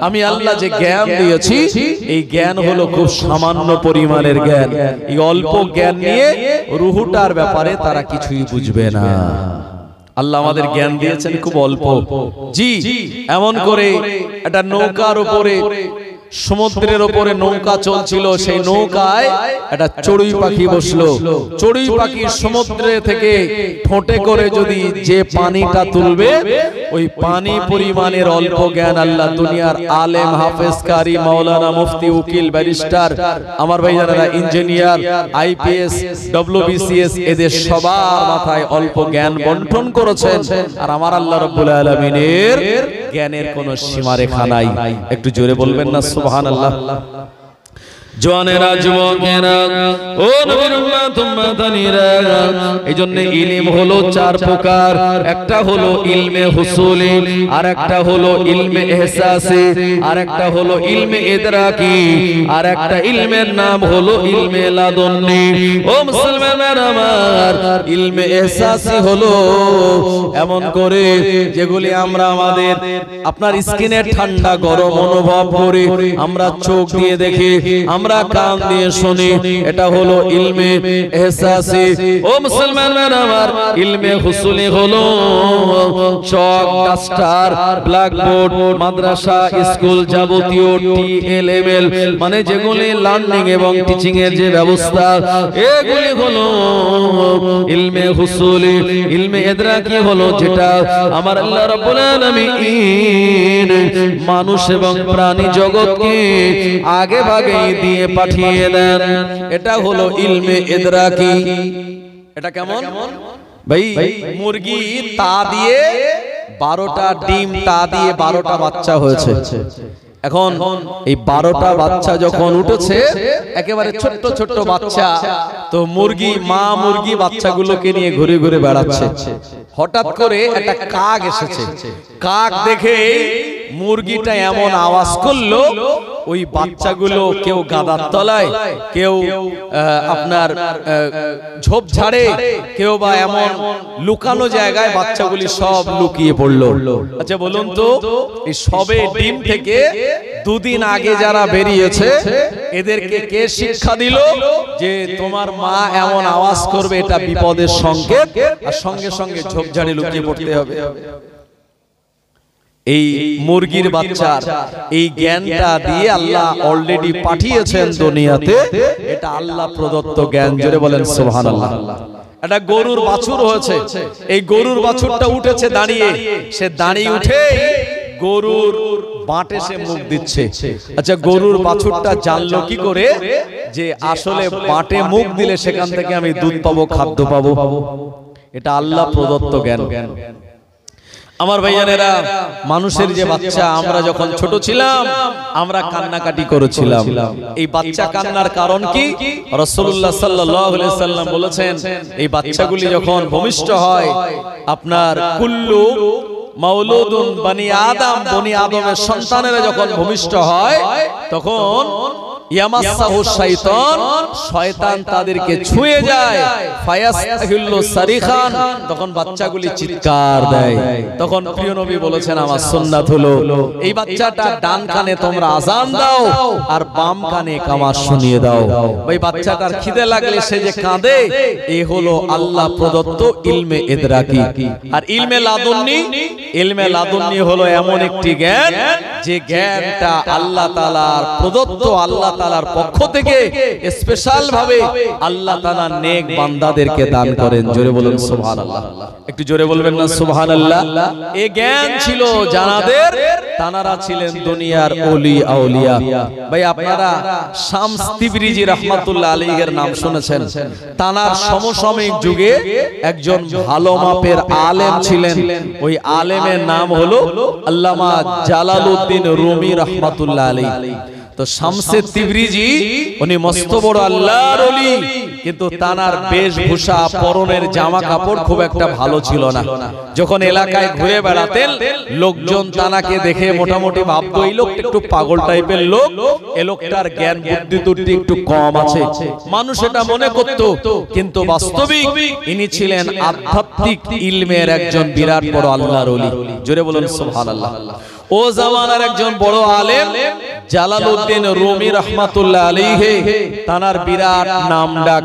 আমি আল্লাহ যে জ্ঞান দিয়েছি এই জ্ঞান হলো খুব সামান্য পরিমাণের জ্ঞান। এই অল্প জ্ঞান নিয়ে রূহটার ব্যাপারে তারা কিছুই বুঝবে না। আল্লাহ আমাদের জ্ঞান দিয়েছেন খুব অল্প। জি, এমন করে একটা নৌকার উপরে, সমুদ্রের উপরে নৌকা চলছিল, সেই নৌকায় একটা চড়ুই পাখি বসলো। চড়ুই পাখি সমুদ্রে থেকে ঠোঁটে করে যদি যে পানিটা তুলবে, ওই পানি পরিমাণের অল্প জ্ঞান আল্লাহ দুনিয়ার আলেম, হাফেজ, কারি, মাওলানা, মুফতি, উকিল, ব্যারিস্টার, আমার ভাইজানেরা ইঞ্জিনিয়ার, আইপিএস, ডব্লিউবিসিএস, এদের সবার মাথায় অল্প জ্ঞান বন্টন করেছেন। আর আমার আল্লাহ রাব্বুল আলামিনের জ্ঞানের কোনো সীমারেখা নাই। একটু জোরে বলবেন না সুবহানাল্লাহ। জওয়ানেরা যুবকেরা ও নবীর উম্মত উম্মতানিরা, এইজন্য ইলম হলো চার প্রকার। একটা হলো ইলমে হুসুলি, আর একটা হলো ইলমে ইহসাসি, আর একটা হলো ইলমে ইদরাকি, আর একটা ইলমের নাম হলো ইলমে লাদুন্নি। ও মুসলমানের আমার, ইলমে ইহসাসি হলো এমন করে যেগুলি আমরা আমাদের আপনার স্কিনে ঠান্ডা গরম অনুভব করি, আমরা চোখ দিয়ে দেখি, আমরা কান দিয়ে শুনি, এটা হলো ইলমে ইহসাসি। ও মুসলমানরা আমার, ইলমে হুসুলি হলো চক, ডাস্টার, ব্ল্যাকবোর্ড, মাদ্রাসা, স্কুল যাবতীয় টিএলএমএল মানে যেগুলি লার্নিং এবং টিচিং এর যে ব্যবস্থা, এগুলি হলো ইলমে হুসুলি। ইলমে ইদরাকি হলো যেটা আমার আল্লাহ রাব্বুল আলামিন মানুষ এবং প্রাণী জগৎকে আগে ভাগে দিয়ে পাঠিয়ে দেন, এটা হলো ইলমে ইদরাকি। এটা কেমন ভাই? মুরগি তা দিয়ে 12টা ডিম, তা দিয়ে 12টা বাচ্চা হয়েছে। এখন এই 12টা বাচ্চা যখন উঠেছে, একেবারে ছোট্ট ছোট্ট বাচ্চা, তো মুরগি, মা মুরগি বাচ্চাগুলোকে নিয়ে ঘুরে ঘুরে বেড়াচ্ছে। হঠাৎ করে একটা কাক এসেছে। কাক দেখে মুরগিটা এমন আওয়াজ করলো, ওই বাচ্চাগুলো কেউ গাদার তলায়, কেউ আপনার ঝোপঝাড়ে, কেউ বা এমন লুকানো জায়গায় বাচ্চাগুলি সব লুকিয়ে পড়লো। আচ্ছা বলুন তো, এই সবে ডিম থেকে 2 দিন আগে যারা বেরিয়েছে, এদেরকে কে শিক্ষা দিল যে তোমার মা এমন আওয়াজ করবে, এটা বিপদের সংকেত, আর সঙ্গে সঙ্গে ঝোপঝাড়ে লুকিয়ে পড়তে হবে? এই মুরগির বাচ্চার এই জ্ঞানটা দিয়ে আল্লাহ অলরেডি পাঠিয়েছেন দুনিয়াতে। এটা আল্লাহ প্রদত্ত জ্ঞান। জোরে বলেন সুবহানাল্লাহ। একটা গরুর বাছুর হয়েছে, এই গরুর বাছুরটা উঠেছে দাঁড়িয়ে, সে দাঁড়িয়ে উঠে গরুর বাঁটে সে মুখ দিচ্ছে। আচ্ছা গরুর বাছুরটা জানলো কি করে যে আসলে বাঁটে মুখ দিলে সেখান থেকে আমি দুধ পাবো, খাদ্য পাবো? এটা আল্লাহ প্রদত্ত জ্ঞান। আমার ভাইয়ানেরা, মানুষের যে বাচ্চা, আমরা যখন ছোট ছিলাম আমরা কান্নাকাটি করেছিলাম। এই বাচ্চা কান্নার কারণ কি? রাসূলুল্লাহ সাল্লাল্লাহু আলাইহি সাল্লাম বলেছেন, এই বাচ্চাগুলি যখন ভূমিষ্ঠ হয়, আপনার কুল্লু মাউলুদুন বনি আদম, বনি আদমের সন্তানেরা যখন ভূমিষ্ঠ হয়, তখন ইয়ামাসাহু শাইতান, শয়তান তাদেরকে ছুঁয়ে যায়, ফায়াসতাহিল্লু সারিখান, তখন বাচ্চাগুলি চিৎকার দেয়। তখন প্রিয় নবী বলেছেন, আমার সুন্নাত হলো এই বাচ্চাটা ডান কানে তোমরা আযান দাও আর বাম কানে কামাত শুনিয়ে দাও। ভাই বাচ্চাটার খিদে লাগলে সে যে কাঁদে, এই হলো আল্লাহ প্রদত্ত ইলমে ইদরাকি। আর ইলমে লাদুন্নি, ইলমে লাদুন্নি হলো এমন একটি জ্ঞান, যে জ্ঞানটা আল্লাহ তাআলার প্রদত্ত, আল্লাহ তাআলার পক্ষ থেকে স্পেশাল ভাবে আল্লাহ তাআলা নেক বান্দাদেরকে দান করেন। জোরে বলুন সুবহানাল্লাহ। একটু জোরে বলবেন না সুবহানাল্লাহ। এই জ্ঞান ছিল যারাদের, তানারা ছিলেন দুনিয়ার ওলি আউলিয়া। ভাই আপনারা শামস তিবরিজি রাহমাতুল্লাহ আলাইহির নাম শুনেছেন? তানার সমসাময়িক যুগে একজন ভালো মাপের আলেম ছিলেন। ওই আলেমের নাম হলো আল্লামা জালালউদ্দিন রুমি রাহমাতুল্লাহ আলাইহি। তো শামসে তিবরিজি উনি মস্ত বড় আল্লাহর ওলি, কিন্তু তানার বেশভূষা, পরনের জামা কাপড় খুব একটা ভালো ছিল না। যখন এলাকায় ঘুরে বেড়াতেন, লোকজন তানাকে দেখে মোটামুটি ভাবতো এই লোকটা একটু পাগল টাইপের লোক, এই লোকটার জ্ঞান বুদ্ধি টুদ্ধি একটু কম আছে, মানুষ এটা মনে করত। কিন্তু বাস্তবিক ইনি ছিলেন আধ্যাত্মিক ইলমের একজন বিরাট বড় আল্লাহর ওলি। জোরে বলুন সুবহানাল্লাহ। ও জামানার একজন বড় আলেম জালালউদ্দিন রুমি রাহমাতুল্লাহ আলাইহি, তানার বিরাট নাম ডাক,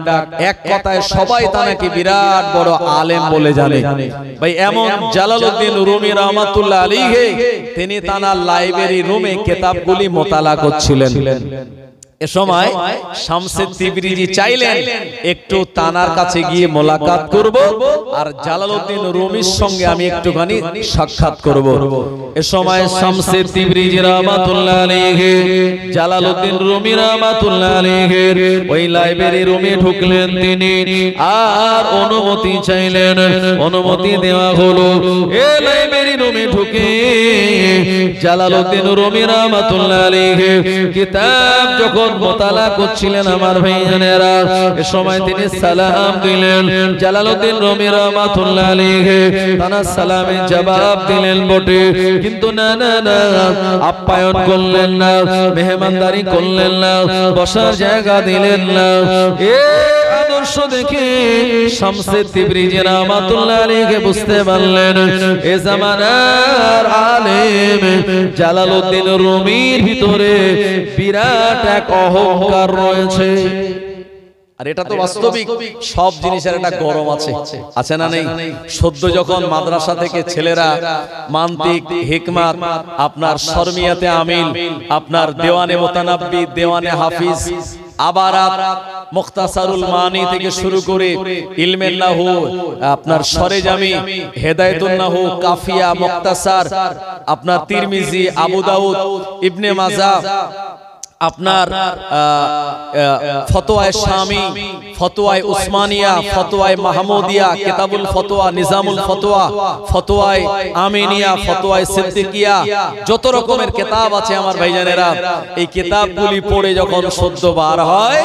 এক কথায় সবাই তানাকে বিরাট বড় আলেম বলে জানে। ভাই এমন জালালউদ্দিন রুমি রাহমাতুল্লাহ আলাইহি, তিনি তানার লাইব্রেরি রুমে কিতাবগুলি মোতালা করছিলেন। এ সময় শামসে তিবরিজি চাইলেন একটু তানার কাছে গিয়ে মোলাকাত করব, আর জালালউদ্দিন রুমির সঙ্গে আমি একটুখানি সাক্ষাৎ করব। এ সময় শামসে তিবরিজি রাহমাতুল্লাহ আলাইহি, জালালউদ্দিন রুমি রাহমাতুল্লাহ আলাইহি ওই লাইব্রেরি রুমে ঢুকলেন তিনি, আর অনুমতি চাইলেন। অনুমতি দেওয়া হলো। এই লাইব্রেরি রুমে ঢুকে জালালউদ্দিন রুমি রাহমাতুল্লাহ আলাইহি কিতাব যখন যখন মোতালা করছিলেন আমার ভাইজানেরা, এ সময় তিনি সালাম দিলেন। জালালউদ্দিন রুমি রাহমাতুল্লাহ আলাইহি তারা সালামের জবাব দিলেন বটে, কিন্তু না না না, আপ্যায়ন করলেন না, মেহমানদারি করলেন না, বসার জায়গা দিলেন না। এ আদর্শ দেখে শামসে তিবরিজি রাহমাতুল্লাহ আলাইহি বুঝতে পারলেন এ জামানার আলেম জালালউদ্দিন রুমির ভিতরে বিরাট এক অহংকার রয়েছে। আর এটা তো বাস্তবিক, সব জিনিসের একটা গরম আছে, আছে না নেই? সদ্য যখন মাদ্রাসা থেকে ছেলেরা মান্তিক, হিকমাত, আপনার শর্মিয়াতে আমিল, আপনার দেওয়ানে মুতানাব্বি, দেওয়ানে হাফিজ, আবারাত, মুখতাসারুল মানি থেকে শুরু করে ইলমে নাহু, আপনার সরেজামি, হেদায়েতুন নাহু, কাফিয়া, মুখতাসার, আপনার তিরমিজি, আবু দাউদ, ইবনে মাজাহ, আপনার ফতোয়ায়ে শামি, ফতোয়ায়ে উসমানিয়া, ফতোয়ায়ে মাহমুদিয়া, কিতাবুল ফতোয়া, নিজামুল ফতোয়া, ফতোয়ায়ে আমিনিয়া, ফতোয়ায়ে সিদ্দিকিয়া, যত রকমের কিতাব আছে আমার ভাইজানেরা, এই কিতাবগুলি পড়ে যখন সদ্য বার হয়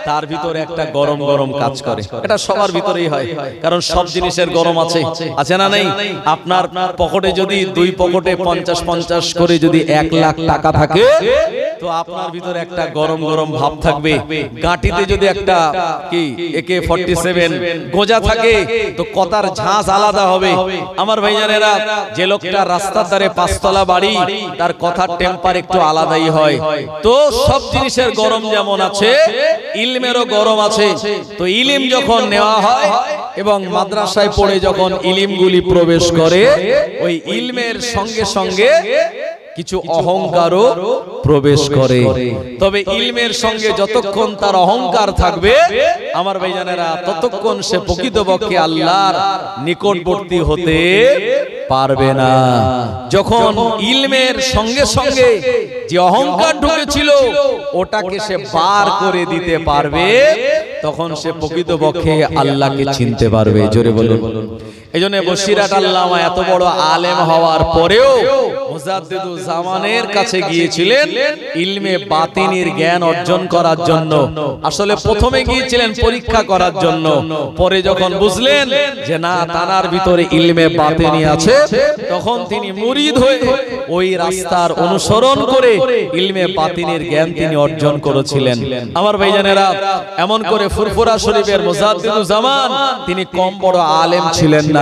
তার ভিতরে একটা গরম গরম কাজ করে। এটা সবার ভিতরেই হয়, কারণ সব জিনিসের গরম আছে, আছে না নেই? আপনার পকেটে যদি দুই পকেটে 50-50 করে যদি 1 লাখ টাকা থাকে, তো আপনার ভিতরে একটা গরম গরম ভাব থাকবে। গাঁটিতে যদি একটা কি AK-47 গোজা থাকে, তো কথার ঝাঁজ আলাদা হবে। আমার ভাইজানেরা, যে লোকটা রাস্তার ধারে 5 তলা বাড়ি, তার কথার টেম্পার একটু আলাদাই হয়। তো সব জিনিসের গরম যেমন আছে, ইলমেরও গরম আছে। তো ইলিম যখন নেওয়া হয় এবং মাদ্রাসায় পড়ে যখন ইলিমগুলি প্রবেশ করে, ওই ইলমের সঙ্গে সঙ্গে কিছু অহংকারও প্রবেশ করে। তবে ইলমের সঙ্গে যতক্ষণ তার অহংকার থাকবে আমার ভাইজানেরা, ততক্ষণ সে প্রকৃতপক্ষে আল্লাহর নিকটবর্তী হতে পারবে না। যখন ইলমের সঙ্গে সঙ্গে যে অহংকার ঢুকেছিল ওটাকে সে বার করে দিতে পারবে, তখন সে প্রকৃতপক্ষে আল্লাহকে চিনতে পারবে। জোরে বলুন। এইজন্য বসিরাট আল্লামা এত বড় আলেম হওয়ার পরেও মুজাদ্দিদুল জামানের কাছে গিয়েছিলেন ইলমে বাতিনির জ্ঞান অর্জন করার জন্য। আসলে প্রথমে গিয়েছিলেন পরীক্ষা করার জন্য, পরে যখন বুঝলেন যে না, তানার ভিতরে ইলমে বাতিনি আছে, তখন তিনি মুরিদ হয়ে ওই রাস্তার অনুসরণ করে ইলমে বাতিনির জ্ঞান তিনি অর্জন করেছিলেন। আমার ভাইজানেরা, এমন করে ফুরফুরা শরীফের মুজাদ্দিদুল জামান তিনি কম বড় আলেম ছিলেন না,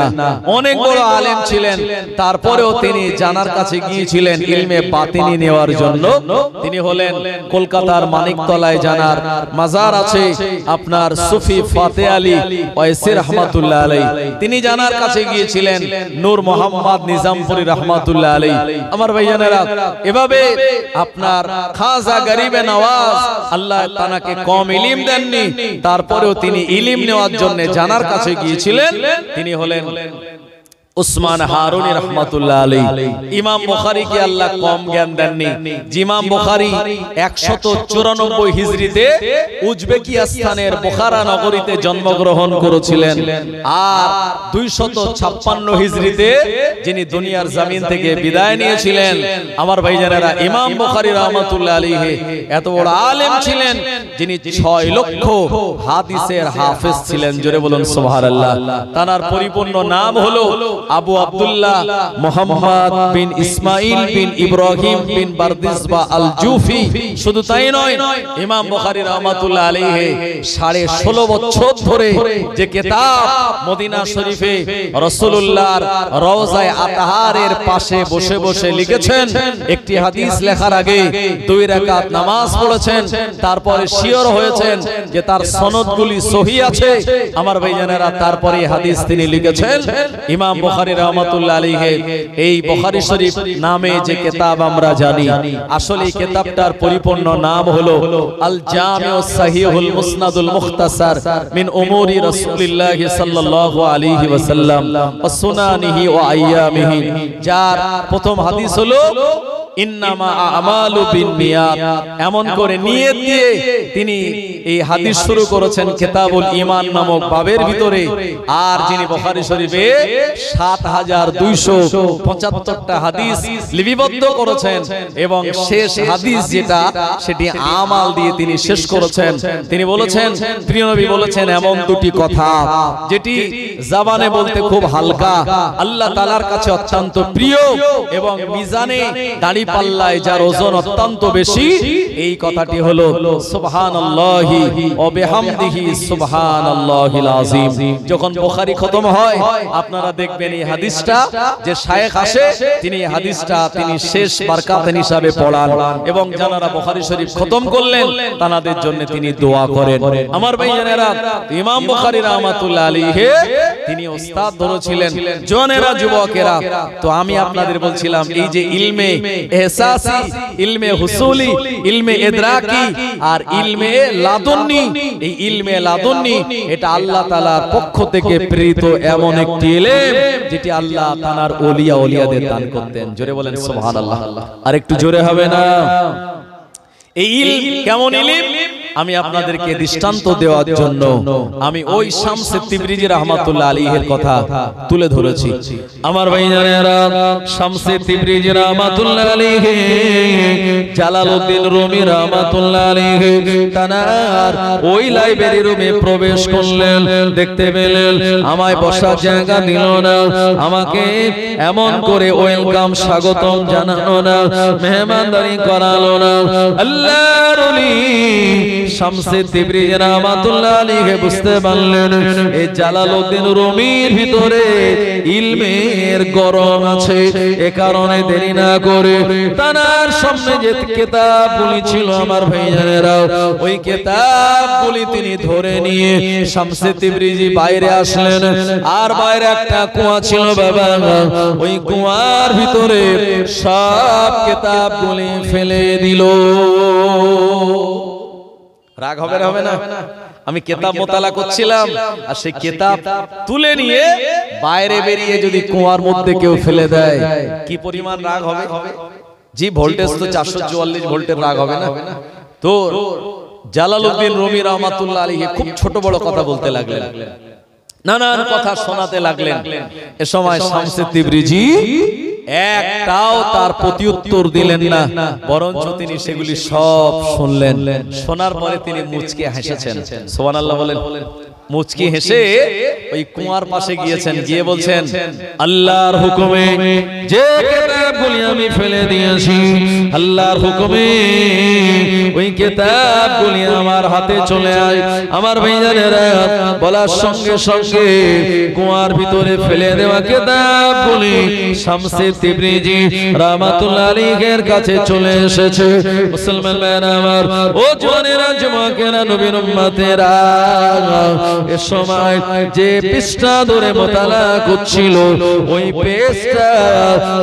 অনেক বড় আলেম ছিলেন। তারপরেও তিনি জানার কাছে গিয়েছিলেন ইলমে বাতিনি নেওয়ার জন্য। তিনি হলেন কলকাতার মানিকতলায় জানার মাজার আছে, আপনার সুফি ফাতে আলী ওয়াইসি রহমাতুল্লাহ আলাইহি, তিনি জানার কাছে গিয়েছিলেন নূর মোহাম্মদ নিজামপুরি রহমাতুল্লাহ আলাইহি। আমার ভাইজানেরা, এভাবে আপনার খাজা গরিবে নওয়াজ, আল্লাহ তানাকে কম ইলম দেননি, তারপরেও তিনি ইলম নেওয়ার জন্য জানার কাছে গিয়েছিলেন। তিনি হলেন উসমান হারুনি রহমাতুল্লাহ আলাইহি। ইমাম বুখারীকে আল্লাহ কম জ্ঞান দেননি। ইমাম বুখারী 194 হিজরিতে উজবেকিস্তানের বুখারা নগরীতে জন্মগ্রহণ করেছিলেন, আর 256 হিজরিতে যিনি দুনিয়ার জমিন থেকে বিদায় নিয়েছিলেন। আমার ভাইজানেরা, ইমাম বুখারী রহমাতুল্লাহ আলাইহি এত বড় আলেম ছিলেন, যিনি 6 লক্ষ হাদিসের হাফেজ ছিলেন। জোরে বলুন সুবহানাল্লাহ। তার পরিপূর্ণ নাম হলো আবু আব্দুল্লাহ মুহাম্মদ বিন ইসমাইল বিন ইব্রাহিম বিন বারদিসবা আল জুফি। শুধু তাই নয়, ইমাম বুখারী রাহমাতুল্লাহ আলাইহি 16.5 বছর ধরে যে কিতাব মদিনা শরীফে রাসূলুল্লাহর রওজায়ে আতহারের পাশে বসে বসে লিখেছেন, একটি হাদিস লেখার আগে 2 রাকাত নামাজ পড়েছেন, তারপরে শিওর হয়েছেন যে তার সনদগুলি সহিহ আছে। আমার ভাইজানেরা, তারপরে হাদিস তিনি লিখেছেন। ইমাম বুখারী রাহমাতুল্লাহ আলাইহি এই বুখারী শরীফ নামে যে কিতাব আমরা জানি, আসলে এই কিতাবটার পরিপূর্ণ নাম হলো আল জামিউস সহিহুল মুসনাদুল মুখতাসার মিন উমুরি রাসূলিল্লাহ সাল্লাল্লাহু আলাইহি ওয়াসাল্লাম ওয়া সুনানিহি ওয়া আইয়ামিহি। যার প্রথম হাদিস হলো ইন্নামা আমালু বিন্নিয়াত, এমন করে নিয়ত দিয়ে তিনি এই হাদিস শুরু করেছেন কিতাবুল ঈমান নামক বাবের ভিতরে। আর যিনি বুখারী শরীফে ৭২৭৫টা হাদিস লিপিবদ্ধ করেছেন এবং শেষ হাদিস যেটা সেটি আমাল দিয়ে তিনি শেষ করেছেন। তিনি বলেছেন, প্রিয় নবী বলেছেন এমন দুটি কথা যেটি জবানে বলতে খুব হালকা, আল্লাহ তাআলার কাছে অত্যন্ত প্রিয় এবং মিজানে দাড়ি পাল্লায় যার ওজন অত্যন্ত বেশি। এই কথাটি হলো সুবহানাল্লাহি ওয়া বিহামদিহি সুবহানাল্লাহিল আযীম। যখন বুখারী খতম হয় আপনারা দেখবেন এই হাদিসটা যে শায়েখ আসে তিনি এই হাদিসটা তিনি শেষ বারকাতেন হিসাবে পড়ান এবং যারা বুখারী শরীফ খতম করলেন তাদের জন্য তিনি দোয়া করেন। আমার ভাইয়েরা, ইমাম বুখারী রাহমাতুল্লাহ আলাইহি তিনি ওস্তাদ ধরেছিলেন জনেরা যুবকেরা। তো আমি আপনাদের বলছিলাম এই যে ইলমে ইহসাসি, ইলমে হুসুলি, ইলমে ইদরাকি আর ইলমে লাদুন্নি, এই ইলমে লাদুন্নি এটা আল্লাহ তাআলার পক্ষ থেকে প্রেরিত এমন একটি ইলম যেটি আল্লাহ তাআলার ওলিয়া ওলিয়াদের দান করতেন। জোরে বলেন সুবহানাল্লাহ। আর একটু জোরে হবে না? এই ইলম কেমন ইলম আমি আপনাদেরকে দৃষ্টান্ত দেওয়ার জন্য আমি ওই শামসে তিবরিজি রাহমাতুল্লাহ আলাইহির কথা তুলে ধরেছি। আমার ভাইজানেরা, শামসে তিবরিজি রাহমাতুল্লাহ আলাইহি, জালালউদ্দিন রুমি রাহমাতুল্লাহ আলাইহি তানার ওই লাইব্রেরি রুমে প্রবেশ করলেন। দেখতে পেলেন আমায় বসার জায়গা দিল না, আমাকে এমন করে ওয়েলকাম স্বাগতম জানালো না, মেহমানদারি করালো না। আল্লাহর ওলি শামসে তিবরিজি রাহমাতুল্লাহ আলাইহি বুঝতে পারলেন এই জালালউদ্দিন রুমির ভিতরে ইলমের গরম আছে। এ কারণে দেরি না করে তার সামনে যে কিতাবগুলি ছিল আমার ভাইজানেরা, ওই কিতাবগুলি তিনি ধরে নিয়ে শামসে তিবরিজি বাইরে আসলেন। আর বাইরে একটা কুয়া ছিল বাবা, ওই কুয়ার ভিতরে সব কিতাবগুলি ফেলে দিল। রাগ হবে না? হবে না? আমি কিতাব মোতালা করছিলাম আর সেই কিতাব তুলে নিয়ে বাইরে বেরিয়ে যদি কুয়ার মধ্যে কেউ ফেলে দেয় কি পরিমাণ রাগ হবে? জি, ভোল্টেজ তো 444 ভোল্টের রাগ হবে না? তো জালালউদ্দিন রুমি রাহমাতুল্লাহ আলাইহি খুব ছোট বড় কথা বলতে লাগলেন, নানান কথা শোনাতে লাগলেন। এ সময় শামসে তিবরিজি একটাও তার প্রত্যুত্তর দিলেন না, বরঞ্চ তিনি সেগুলি সব শুনলেন। শোনার পরে তিনি মুচকি হেসেছেন। সুবহানাল্লাহ বলেন। মুচকি হেসে ওই কুয়ার পাশে গিয়েছেন, গিয়ে বলছেন আল্লাহর হুকুমে যে কিতাবগুলি আমি ফেলে দিয়েছি, আল্লাহর হুকুমে ওই কিতাবগুলি আমার হাতে চলে আয়। আমার ভাইজানেরা, বলার সঙ্গে সঙ্গে কুয়ার ভিতরে ফেলে দেওয়া কিতাবগুলি শামসে তিবরিজি রাহমাতুল্লাহ আলাইহির কাছে চলে এসেছে। মুসলমান আমার, ও জওয়ানেরা, যুবকেরা, নবীর উম্মতেরা, এ সময় যে পৃষ্ঠা ধরে মোতালা করছিল ওই পৃষ্ঠা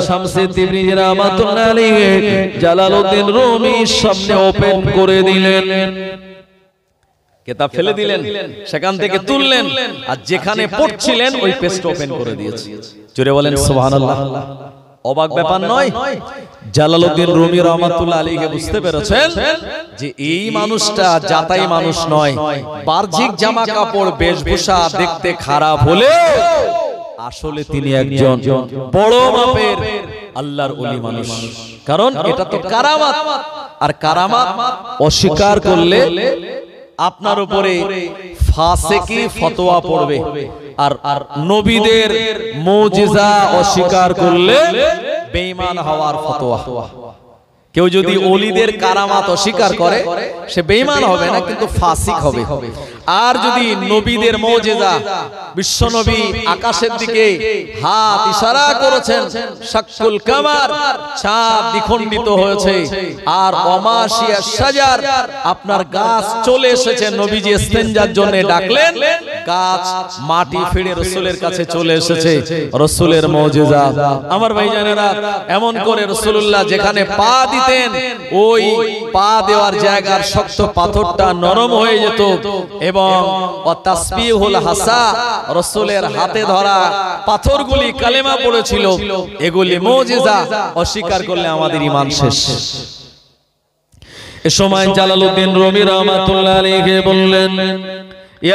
শামসে তিবরিজি রাহমাতুল্লাহ আলাইহি জালালউদ্দিন রুমির সামনে ওপেন করে দিলেন। কিতাব ফেলে দিলেন, সেখান থেকে তুললেন আর যেখানে পড়ছিলেন ওই পেজটা ওপেন করে দিয়েছে। জোরে বলেন সুবহানাল্লাহ। অবাক ব্যাপার নয়? জালালউদ্দিন রুমি রাহমাতুল্লাহ আলাইহি বুঝতে পেরেছেন যে এই মানুষটা জাতাই মানুষ নয়। বাহ্যিক জামা কাপড় বেশভূষা দেখতে খারাপ হলে আসলে তিনি একজন বড় মাপের আল্লাহর ওলি মানুষ। কারণ এটা তো কারামাত, আর কারামাত অস্বীকার করলে আপনার উপরে ফাসিকি ফতোয়া পড়বে, আর নবীদের মুজিজা অস্বীকার করলে বেঈমান হওয়ার ফতোয়া। কেউ যদি ওলিদের কারামাত অস্বীকার করে সে বেঈমান হবে না, কিন্তু ফাসিক হবে। আর যদি নবীদের মুজিজা, বিশ্বনবী আকাশের দিকে হাত ইশারা করেছেন, শাক্কুল কামার, চাঁদ দ্বিখণ্ডিত হয়েছে, আর অমাশিয়া শাজার, আপনার গাছ চলে এসেছে, নবীজি ইস্তেনজার জন্য ডাকলেন, গাছ মাটি ফিরে রাসূলের কাছে চলে এসেছে, রাসূলের মুজিজা। আমার ভাইজানেরা, এমন করে রাসূলুল্লাহ যেখানে পা দিতেন ওই পা দেওয়ার জায়গার শক্ত পাথরটা নরম হয়ে যেত এবং এবং তাসবিহুল হাসা, রাসূলের হাতে ধরা পাথরগুলি কালেমা পড়েছিল, এগুলি মুজিজা, অস্বীকার করলে আমাদের ঈমান শেষ। এ সময় জালালউদ্দিন রুমি রাহমাতুল্লাহ আলাইহি বললেন,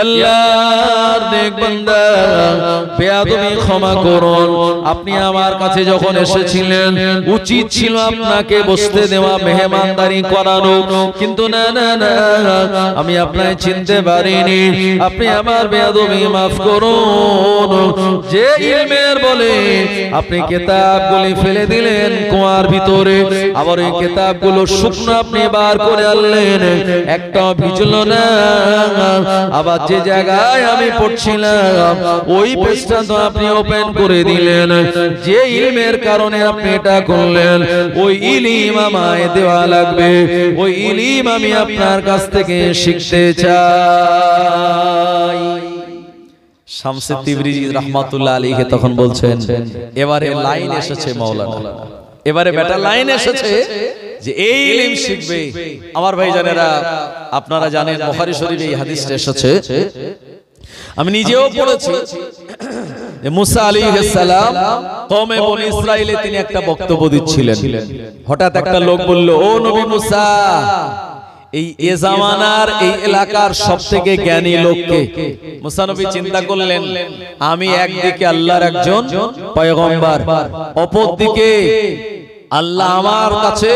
আল্লাহর নেক বান্দা, বেয়াদবি ক্ষমা করুন। আপনি আমার কাছে যখন এসেছিলেন উচিত ছিল আপনাকে বসতে দেওয়া, মেহমানদারি করানো, কিন্তু না না না, আমি আপনাকে চিনতে পারিনি। আপনি আমার বেয়াদবি মাফ করুন। যে ইলমের বলে আপনি কিতাবগুলি ফেলে দিলেন কুয়ার ভিতরে, আবার এই কিতাবগুলো শুকনো আপনি বার করে আনলেন, একটাও ভিজলো না। আবার যে জায়গায় আমি পড়ছিলাম ওই পেজটা তো আপনি ওপেন করে দিলেন। যে ইলমের কারণে আপনি এটা করলেন, ওই ইলম আমায় দেওয়া লাগবে, ওই ইলম আমি আপনার কাছ থেকে শিখতে চাই। শামসে তিবরিজি রাহমাতুল্লাহ আলাইহি তখন বলছেন, এবারে লাইন এসেছে মাওলানা, এবারে বেটা লাইন এসেছে যে এই ইলম শিখবে। আমার ভাইজানেরা, আপনারা জানেন বুখারী শরীফে এই হাদিসটা এসেছে, আমি নিজেও পড়েছি যে মুসা আলাইহিস সালাম কওমে বনি ইসরাইলে তিনি একটা বক্তব্য দিচ্ছিলেন। হঠাৎ একটা লোক বলল, ও নবী মুসা, এই জামানার এই এলাকার সবথেকে জ্ঞানী লোককে? মুসা নবী চিন্তা করলেন, আমি একদিকে আল্লাহর একজন পয়গম্বর, অপরদিকে আল্লাহ আমার কাছে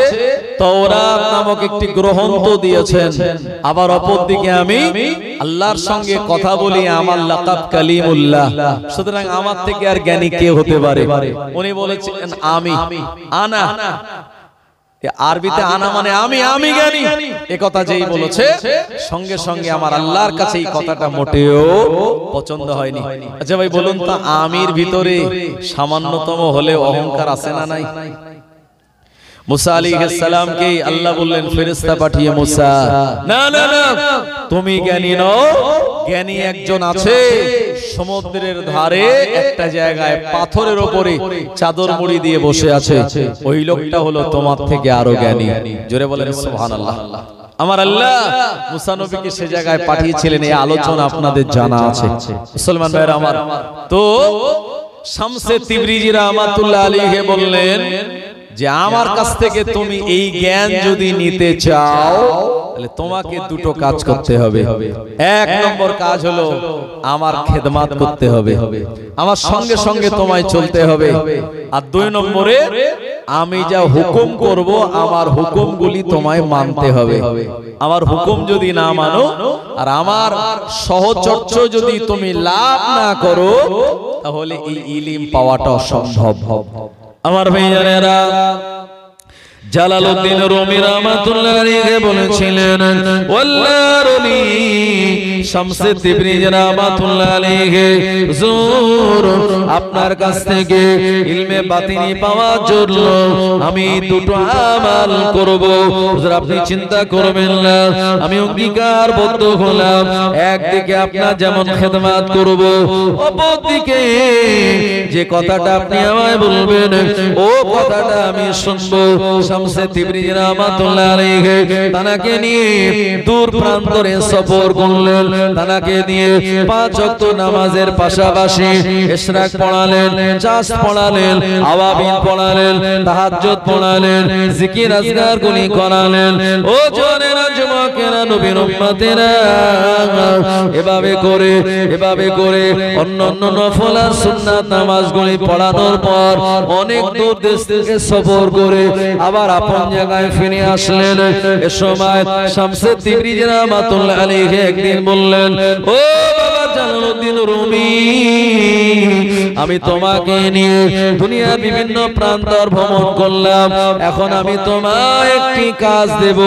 তাওরাত নামক একটি গ্রন্থ দিয়েছেন, আবার অপরদিকে আমি আল্লাহর সঙ্গে কথা বলি, আমার লাকাব কালিমুল্লাহ, সুতরাং আমার থেকে আর জ্ঞানী কে হতে পারে? উনি বলেছিলেন আমি, আনা। আরবিতে আনা মানে আমি, আমি জ্ঞানী। এই কথা যেই বলেছে, সঙ্গে সঙ্গে আমার আল্লাহর কাছে এই কথাটা মোটেও পছন্দ হয়নি। আচ্ছা ভাই বলুন তো, আমির ভিতরে সামান্যতম হলে অহংকার আছে না নাই? মুসা আলাইহিস সালামকে আল্লাহ বললেন ফেরেশতা পাঠিয়ে, মুসা না না না, তুমি জ্ঞানী নও, জ্ঞানী একজন আছে সমুদ্রের ধারে একটা জায়গায় পাথরের উপরে চাদর মুড়ি দিয়ে বসে আছে, ওই লোকটা হলো তোমার থেকে আরো জ্ঞানী। জোরে বলেন সুবহানাল্লাহ। আমার আল্লাহ মুসা নবীকে সে জায়গায় পাঠিয়েছিলেন, এই আলোচনা আপনাদের জানা আছে মুসলমান ভাইরা আমার। তো শামসে তিবরিজি রাহমাতুল্লাহ আলাইহি বললেন যে আমার কাছ থেকে তুমি এই জ্ঞান যদি নিতে চাও, তাহলে তোমাকে দুটো কাজ করতে হবে। এক নম্বর কাজ হলো আমার খেদমত করতে হবে, আমার সঙ্গে সঙ্গে তোমায় চলতে হবে। আর দুই নম্বরে আমি যা হুকুম করব, আমার হুকুমগুলি তোমায় মানতে হবে। আমার হুকুম যদি না মানো আর আমার সহচর্য যদি তুমি লাভ না করো, তাহলে এই ইলম পাওয়াটা অসম্ভব। আমার ভাইজানেরা, জালালউদ্দিন রুমি রাহমাতুল্লাহ আলাইহি বলেছিলেন, ওয়াল্লাহর ওলি শামসে তিবরিজি রাহমাতুল্লাহ আলাইহি, হুজুর আপনার কাছ থেকে ইলমে বাতিনি পাওয়ার জন্য আমি দুটো আমল করব। হুজুর আপনি চিন্তা করবেন না, আমি অঙ্গীকারবদ্ধ হলাম, একদিকে আপনার যেমন খেদমত করব, অপরদিকে যে কথাটা আপনি আমায় বলবেন ও কথাটা আমি শুনবো। শামসে তিবরিজি রাহমাতুল্লাহ আলাইহি তানাকে নিয়ে দূর প্রান্তরে সফর করলেন, তানাকে নিয়ে 5 ওয়াক্ত নামাজের পাশাপাশি ইশরাক পড়ালেন, চাষ পড়ালেন, আওয়াবিন পড়ালেন, তাহাজ্জুদ পড়ালেন, জিকির আজকার গুলি করালেন। ও জওয়ানেরা, যুবকেরা, নবীর উম্মতেরা, এভাবে করে অন্যান্য নফল আর সুন্নাত নামাজগুলি পড়ানোর পর অনেক দূর দেশ থেকে সফর করে আবার আপন জায়গায় ফিরে আসলেন। এ সময় শামসে তিবরিজি রাহমাতুল্লাহ আলাইহি একদিন বললেন, ও বাবা জালালউদ্দিন রুমি, আমি তোমাকে নিয়ে দুনিয়ার বিভিন্ন প্রান্তর ভ্রমণ করলাম, এখন আমি তোমায় একটি কাজ দেব,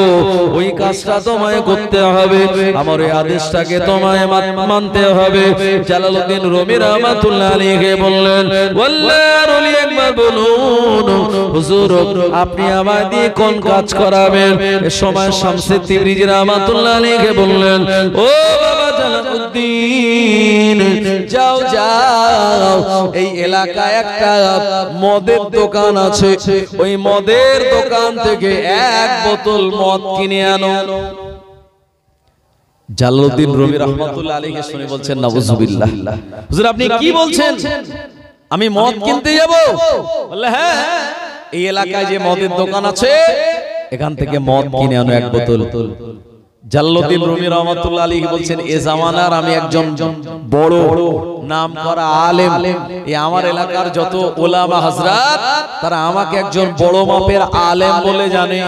ওই কাজটা তোমায় করতে হবে, আমার এই আদেশটাকে তোমায় মানতে হবে। জালালউদ্দিন রুমি রাহমাতুল্লাহ আলাইহি বললেন, ওয়াল্লাহর ওলি একবার বলুন হুজুর আপনি আমায় দিয়ে কোন কাজ করাবেন? এ সময় শামসে তিবরিজি রাহমাতুল্লাহ আলাইহি বললেন, ও বাবা জালালউদ্দিন, যাও যাও, এই এলাকায় একটা মদের দোকান আছে, ওই মদের দোকান থেকে 1 বোতল মদ কিনে আনো। জালালউদ্দিন রুমি রাহমাতুল্লাহ আলাইহি শুনে বলছেন নাউজুবিল্লাহ, হুজুর আপনি কি বলছেন, আমি মদ কিনতে যাব? বললে হ্যাঁ, এই এলাকায় যে মদের দোকান আছে এখান থেকে মদ কিনে আনো এক বোতল। জালালউদ্দিন রুমি রাহমাতুল্লাহ আলাইহি বলছেন এ জামানার আমি একজন বড় নামকরা আলেম, এই আমার এলাকার যত উলামা হযরত তারা আমাকে একজন বড় মাপের আলেম বলে জানে,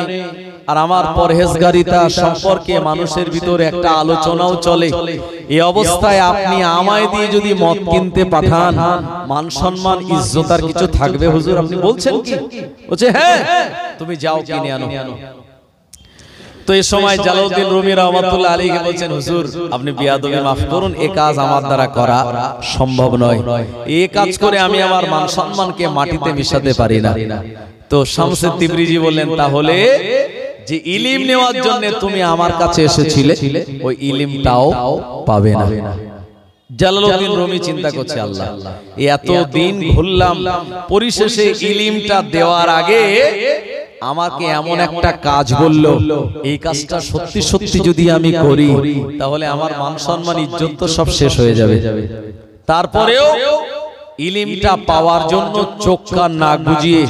আর আমার পরহেজগারিতা সম্পর্কে মানুষের ভিতরে একটা আলোচনাও চলে। এই অবস্থায় আপনি আমায় দিয়ে যদি মদ কিনতে পাঠান, মান সম্মান ইজ্জত আর কিছু থাকবে হুজুর? আপনি বলছেন কি? বলছে হ্যাঁ, তুমি যাও কিনে আনো। তো এই সময় জালালউদ্দিন রুমি রাহমাতুল্লাহ আলাইহি বলছেন হুজুর আপনি বিয়াদবি মাফ করুন, এই কাজ আমার দ্বারা করা সম্ভব নয়, এই কাজ করে আমি আমার মান সম্মানকে মাটিতে মিশাতে পারি না। তো শামসে তিবরিজি বললেন তাহলে যে ইলম নেওয়ার জন্য তুমি আমার কাছে এসেছিলে ওই ইলমটাও পাবে না। জালালউদ্দিন রুমি চিন্তা করছে আল্লাহ এত দিন ঘুরলাম, পরিশেষে ইলমটা দেওয়ার আগে আমাকে এমন একটা কাজ বলল, এই কাজটা সত্যি সত্যি যদি আমি করি তাহলে আমার মান সম্মান ইজ্জত তো সব শেষ হয়ে যাবে। তারপরেও ইলমটা পাওয়ার জন্য চোখ কান না বুজিয়ে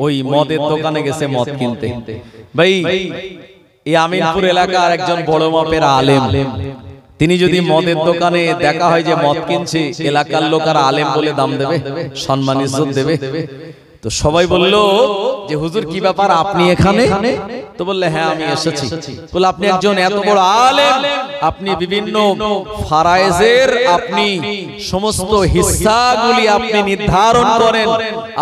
ওই মদের দোকানে গেছে মদ কিনতে। ভাই এই আমিনপুর এলাকার একজন বড় মাপের আলেম, তিনি যদি মদের দোকানে দেখা হয় যে মদ কিনছে, এলাকার লোক আর আলেম বলে দাম দেবে, সম্মান ইজ্জত দেবে? তো সবাই বলল যে হুজুর কি ব্যাপার আপনি এখানে? তো বললে হ্যাঁ আমি এসেছি। বলে আপনি একজন এত বড় আলেম, আপনি বিভিন্ন ফারায়েজের আপনি সমস্ত হিস্সাগুলি আপনি নির্ধারণ করেন,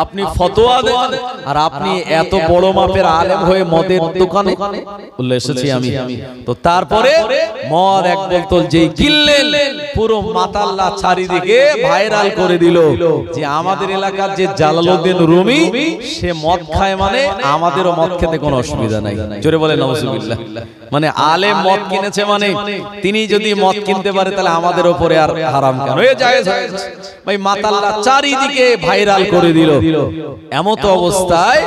আপনি ফতোয়া দেন, আর আপনি এত বড় মাপের আলেম হয়ে মদের দোকানে? বললে এসেছি আমি। তো তারপরে মদ এক বোতল যেই কিনলেন, পুরো মাতাল্লা চারিদিকে ভাইরাল করে দিল যে আমাদের এলাকার যে জালালউদ্দিন রুমি সে মদ খায়, মানে আমাদেরও মদ খেতে কোনো অসুবিধা নাই। জোরে বলে নাউজুবিল্লাহ। মানে আলেম মদ কিনেছে মানে তিনি যদি মদ কিনতে পারে তাহলে আমাদের উপরে আর হারাম কেন? এ জায়েজ হয়েছে। ভাই মাতাল্লা চারিদিকে ভাইরাল করে দিল। এমত অবস্থায়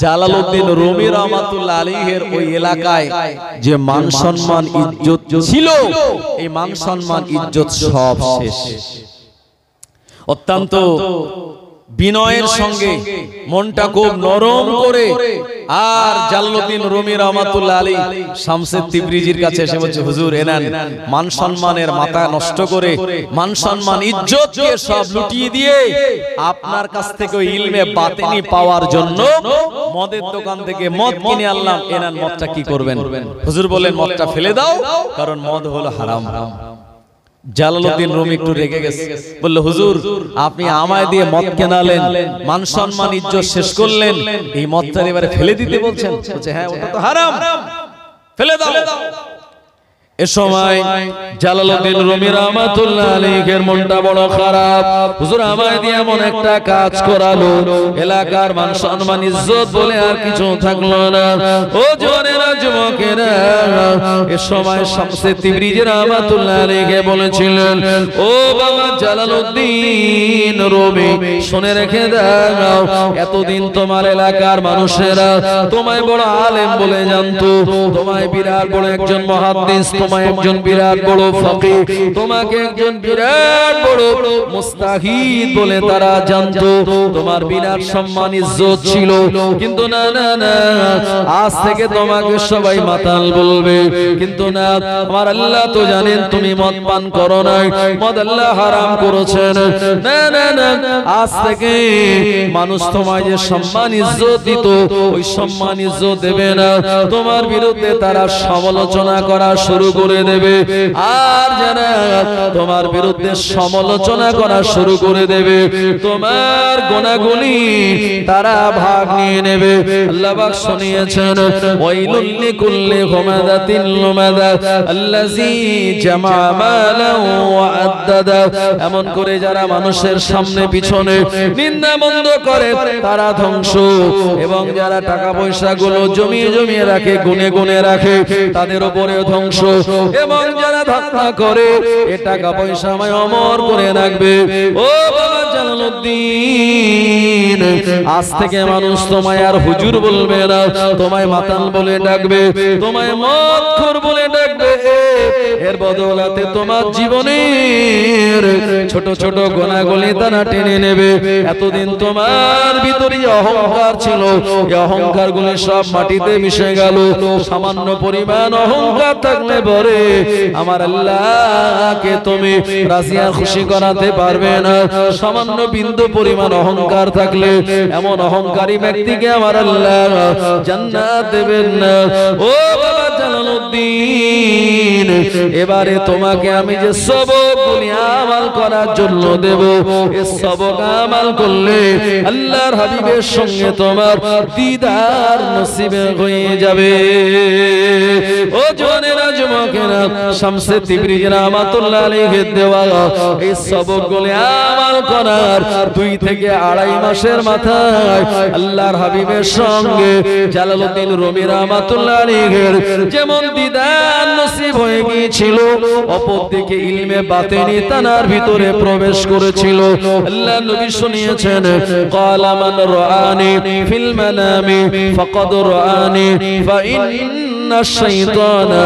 জালালউদ্দিন রুমি রাহমাতুল্লাহ আলাইহির ওই এলাকায় যে মান সম্মান ইজ্জত ছিল, এই মান সম্মান ইজ্জত সব শেষ। অত্যন্ত বিনয়ের সঙ্গে মনটা খুব নরম করে আর জালালউদ্দিন রুমি রাহমাতুল্লাহ আলাইহি শামসে তিবরিজির কাছে এসে বলছে হুজুর এনান মান সম্মানের মাথা নষ্ট করে, মান সম্মান ইজ্জত দিয়ে সব লুটিয়ে দিয়ে আপনার কাছ থেকে ওই ইলমে বাতিনি পাওয়ার জন্য মদের দোকান থেকে মদ কিনে আনলাম, এনান মদটা কি করবেন? হুজুর বলেন মদটা ফেলে দাও, কারণ মদ হলো হারাম। জালালউদ্দিন রুমি একটু রেগে গেছে, বলল হুজুর আপনি আমায় দিয়ে মদ কেনালেন, মান সম্মান ইজ্জত শেষ করলেন, এই মদটা এবারে ফেলে দিতে বলছেন? বলছে হ্যাঁ ওটা তো হারাম, ফেলে দাও। এ সময় জালালউদ্দিন রুমি রাহমাতুল্লাহ আলাইহির মনটা বড় খারাপ, হুজুর আমায় দিয়ে এমন একটা কাজ করালো, এলাকার মান সম্মান ইজ্জত বলে আর কিছু থাকলো না। ও জওয়ানেরা যুবকেরা, এ সময় শামসে তিবরিজি রাহমাতুল্লাহ আলাইহি বলেছিলেন ও বাবা জালালউদ্দিন রুমি শুনে রেখে দাও, এতদিন তোমার এলাকার মানুষেরা তোমায় বড় আলেম বলে জানতো, তোমায় বিরাট বড় একজন মুহাদ্দিস, তোমায় একজন বিরাট বড় ফকিহ, তোমাকে একজন বিরাট বড় মুস্তাহিদ বলে তারা জানতো, তোমার বিরাট সম্মান ইজ্জত ছিল। কিন্তু না না না, আজ থেকে তোমাকে সবাই মাতাল বলবে। কিন্তু না, আমার আল্লাহ তো জানেন তুমি মদ পান করো নাই, মদ আল্লাহ হারাম করেছেন। না না না, আজ থেকে মানুষ তোমায় যে সম্মান ইজ্জত দিত ওই সম্মান ইজ্জত দেবে না, তোমার বিরুদ্ধে তারা সমালোচনা করা শুরু করে দেবে, আর যারা তোমার বিরুদ্ধে সমালোচনা করা শুরু করে দেবে তোমার গুনাহগুলি তারা ভাগ নিয়ে নেবে। আল্লাহ পাক শুনিয়েছেন ওয়াইলুল লিকুল্লি হুমাযাতিন লুমাযা আল্লাযী জামা মালান ওয়া আদ্দাদা। এমন করে যারা মানুষের সামনে পিছনে নিন্দা মন্দ করে তারা ধ্বংস, এবং যারা টাকা পয়সা গুলো জমিয়ে জমিয়ে রাখে, গুনে গুনে রাখে, তাদের উপরে ধ্বংস, এবং যারা ধান্দা করে এ টাকা পয়সা আমায় অমর করে রাখবে। ও বাবা জালালউদ্দিন, আজ থেকে মানুষ তোমায় আর হুজুর বলবে না, তোমায় মাতাল বলে ডাকবে, তোমায় মদখোর বলে ডাকবে। এর বদৌলতে তোমার জীবনের ছোট ছোট গুনাহগুলি তারা টেনে নেবে। এতদিন তোমার ভিতরে অহংকার ছিল, এই অহংকারগুলি সব মাটিতে মিশে গেল। সামান্য পরিমাণ অহংকার থাকলে পরে আমার আল্লাহকে তুমি রাজি আর খুশি করাতে পারবে না। সামান্য বিন্দু পরিমাণ অহংকার থাকলে এমন অহংকারী ব্যক্তিকে আমার আল্লাহ জান্নাত দেবেন না। ও বাবা জালালউদ্দিন, এবারে তোমাকে আমি যে সবকগুলি আমল করার জন্য দেব, এই সবক আমল করলে আল্লাহর হাবিবের সঙ্গে তোমার দিদার নসিবে হয়ে যাবে। ও জওয়ানেরা, যুবকেরা, শামসে তিবরিজি রাহমাতুল্লাহ আলাইহির দেওয়া এই সবকগুলি আমল করার 2 থেকে 2.5 মাসের মাথায় আল্লাহর হাবিবের সঙ্গে জালালউদ্দিন রুমি রাহমাতুল্লাহ আলাইহির যেমন দিদার নসিব হয়ে গিয়েছিল, অপরদিকে ইলমে বাতিনি তানার ভিতরে প্রবেশ করেছিল। আল্লাহ নবী শুনিয়েছেন, ক্বালা মান রাআনি ফিল মানামি ফাকাদ রাআনি ফা ইন্না শাইতানা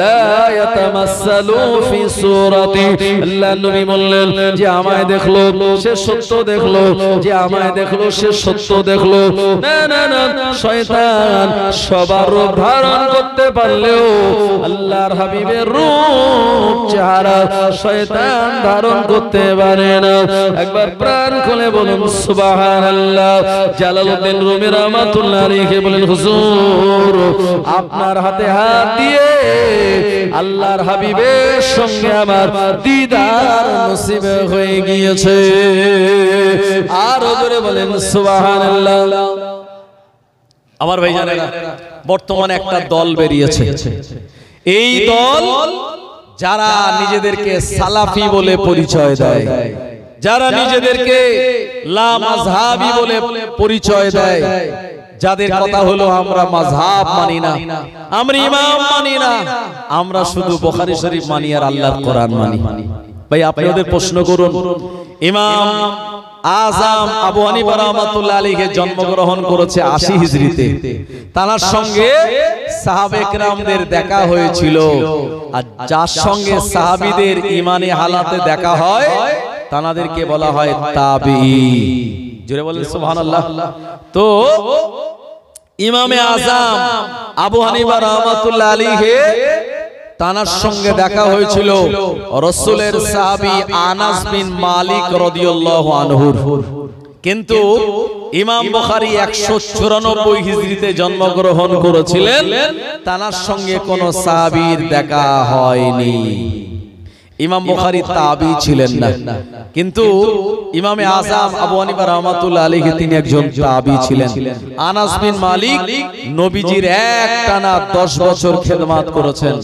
লা ইয়াতামাসসালু ফি সূরাতি। আল্লাহ নবী বললেন, যে আমায় দেখলো সে সত্য দেখলো, যে আমায় দেখলো সে সত্য দেখলো। না না না, শয়তান সবার রূপ ধারণ করতে পারলেও আল্লাহর হাবিবের রূপ চেহারা শয়তান ধারণ করতে পারে না। একবার প্রাণ খুলে বলুন সুবহানাল্লাহ। জালালউদ্দিন রুমি রাহমাতুল্লাহ আলাইহি বলেন, হুজুর আপনার হাতে হাত দিয়ে আল্লাহর হাবিবের সঙ্গে আমার দিদার নসিব হয়ে গিয়েছে। আর জোরে বলেন সুবহানাল্লাহ। আমার ভাইজানেরা, বর্তমানে একটা দল বেরিয়েছে। এই দল যারা নিজেদেরকে সালাফি বলে পরিচয় দেয়, যারা নিজেদেরকে লা মাযহাবি বলে পরিচয় দেয়, যাদের কথা হলো আমরা মাযহাব মানি না, আমরা ইমাম মানি না, আমরা শুধু বুখারী শরীফ মানি আর আল্লাহর কোরআন মানি। ভাই আপনি ওদের প্রশ্ন করুন, ইমাম আযম আবু হানিফা রাহমাতুল্লাহ আলাইহি জন্মগ্রহণ করেছে 80 হিজরিতে। তার সঙ্গে সাহাবে কেরামদের দেখা হয়েছিল, আর যার সঙ্গে সাহাবীদের ঈমানি হালাতে দেখা হয় তাদেরকে বলা হয় তাবিঈ। জোরে বলেন সুবহানাল্লাহ। তো ইমামে আযম আবু হানিফা রাহমাতুল্লাহ আলাইহি তানার সঙ্গে দেখা হয়েছিল রাসূলের সাহাবী আনাস বিন মালিক রাদিয়াল্লাহু আনহুর। কিন্তু ইমাম বুখারী 194 হিজরিতে জন্মগ্রহণ করেছিলেন, তানার সঙ্গে কোন সাহাবীর দেখা হয়নি। ইমাম বুখারী তাবী ছিলেন না, কিন্তু ইমামে আযম আবু হানিফা রাহমাতুল্লাহ আলাইহি তিনি একজন তাবী ছিলেন। আনাস বিন মালিক নবীজির একটানা 10 বছর খেদমত করেছেন।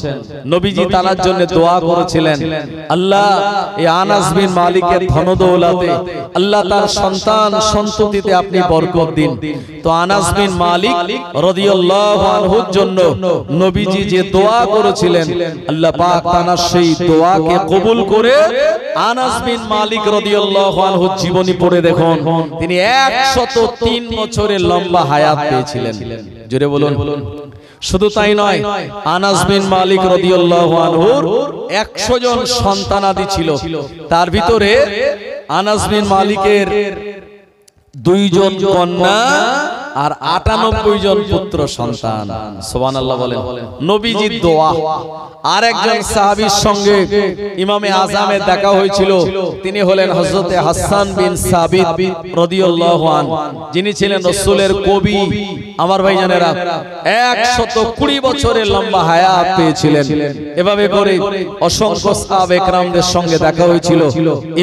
নবীজি তার জন্য দোয়া করেছিলেন, আল্লাহ এই আনাস বিন মালিকের ধন দৌলতে আল্লাহ তার সন্তান সন্ততিতে আপনি বরকত দিন। তো আনাস বিন মালিক রাদিয়াল্লাহু আনহুর জন্য নবীজি যে দোয়া করেছিলেন, আল্লাহ পাক তার সেই দোয়াকে কবুল করে আনাস বিন মালিক রাদিয়াল্লাহু আনহু জীবনী পড়ে দেখুন, তিনি 103 বছরের লম্বা হায়াত পেয়েছিলেন। জোরে বলুন। শুধু তাই নয়, আনাস বিন মালিক রাদিয়াল্লাহু আনহুর 100 জন সন্তানাদি ছিল। তার ভিতরে আনাস বিন মালিকের 2 জন কন্যা আর 98 জন পুত্র সন্তান। সুবহানাল্লাহ বলেন। নবীজির দোয়া। আর একজন সাহাবীর সঙ্গে ইমামে আযমের দেখা হয়েছিল, তিনি হলেন হযরতে হাসান বিন সাবিত রাদিয়াল্লাহু আনহু, যিনি ছিলেন রাসূলের কবি। আমার ভাইজানেরা, 120 বছরের লম্বা হায়াত পেয়েছিলেন। এভাবে করে অসংখ্য সাহাবে কেরামদের সঙ্গে দেখা হয়েছিল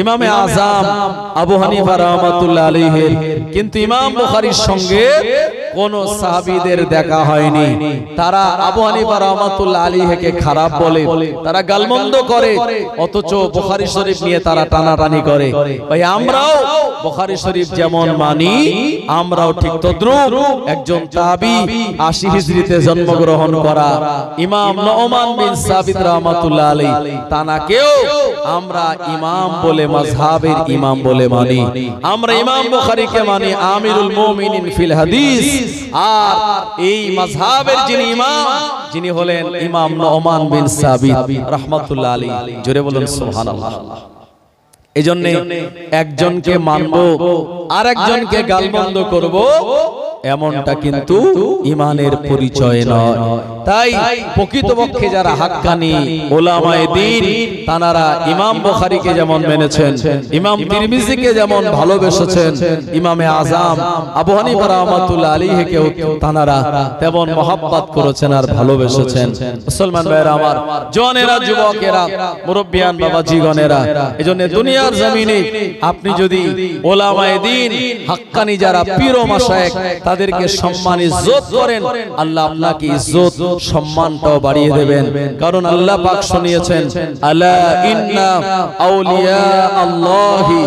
ইমামে আযম আবু হানিফা রাহমাতুল্লাহ আলাইহি। কিন্তু ইমাম বুখারীর সঙ্গে কোন সাহাবীদের দেখা হয়নি। তারা আবু হানিফা রাহমাতুল্লাহ আলাইহিকে খারাপ বলে, তারা গালমন্দ করে, অথচ বুখারী শরীফ নিয়ে তারা টানাটানি করে। ভাই আমরাও বুখারী শরীফ যেমন মানি আমরাও ঠিক তদ্রুপ একজন তাবি ৮০ হিজরিতে জন্মগ্রহণ করা ইমাম নু'মান বিন সাবিত রাহমাতুল্লাহ আলাইহি তানাকেও আমরা ইমাম বলে মাযহাবের ইমাম বলে মানি। আমরা ইমাম বুখারীকে মানি আমিরুল মুমিনিন ফিল হাদিস, আর এই মাযহাবের যিনি ইমাম যিনি হলেন ইমাম নু'মান বিন সাবিত রাহমাতুল্লাহ আলাইহি। জোরে বলুন সুবহানাল্লাহ। এজন্য একজনকে মানবো আর একজনকে গালমন্দ করব এমনটা কিন্তু ঈমানের পরিচয় নয়। তাই প্রকৃতপক্ষে যারা হাক্কানি উলামায়ে দ্বীন তানারা ইমাম বুখারীকে যেমন মেনেছেন, ইমাম তিরমিজিকে যেমন ভালোবেসেছেন, ইমামে আযম আবু হানিফা রাহমাতুল্লাহ আলাইহিকেও তানারা তেমন মহব্বত করেছেন আর ভালোবেসেছেন। মুসলমান ভাইরা আমার, জওয়ানেরা, যুবকেরা, মুরব্বিয়ান বাবাজিগণেরা, এজন্য দুনিয়ার জমিনে আপনি যদি উলামায়ে দ্বীন হাক্কানি যারা পীর ও মাশায়েখ তাদেরকে সম্মান ইজ্জত করেন, আল্লাহ আপনাকে ইজ্জত সম্মানটাও বাড়িয়ে দেবেন। কারণ আল্লাহ পাক শুনিয়েছেন, আলা ইন্না আউলিয়া আল্লাহি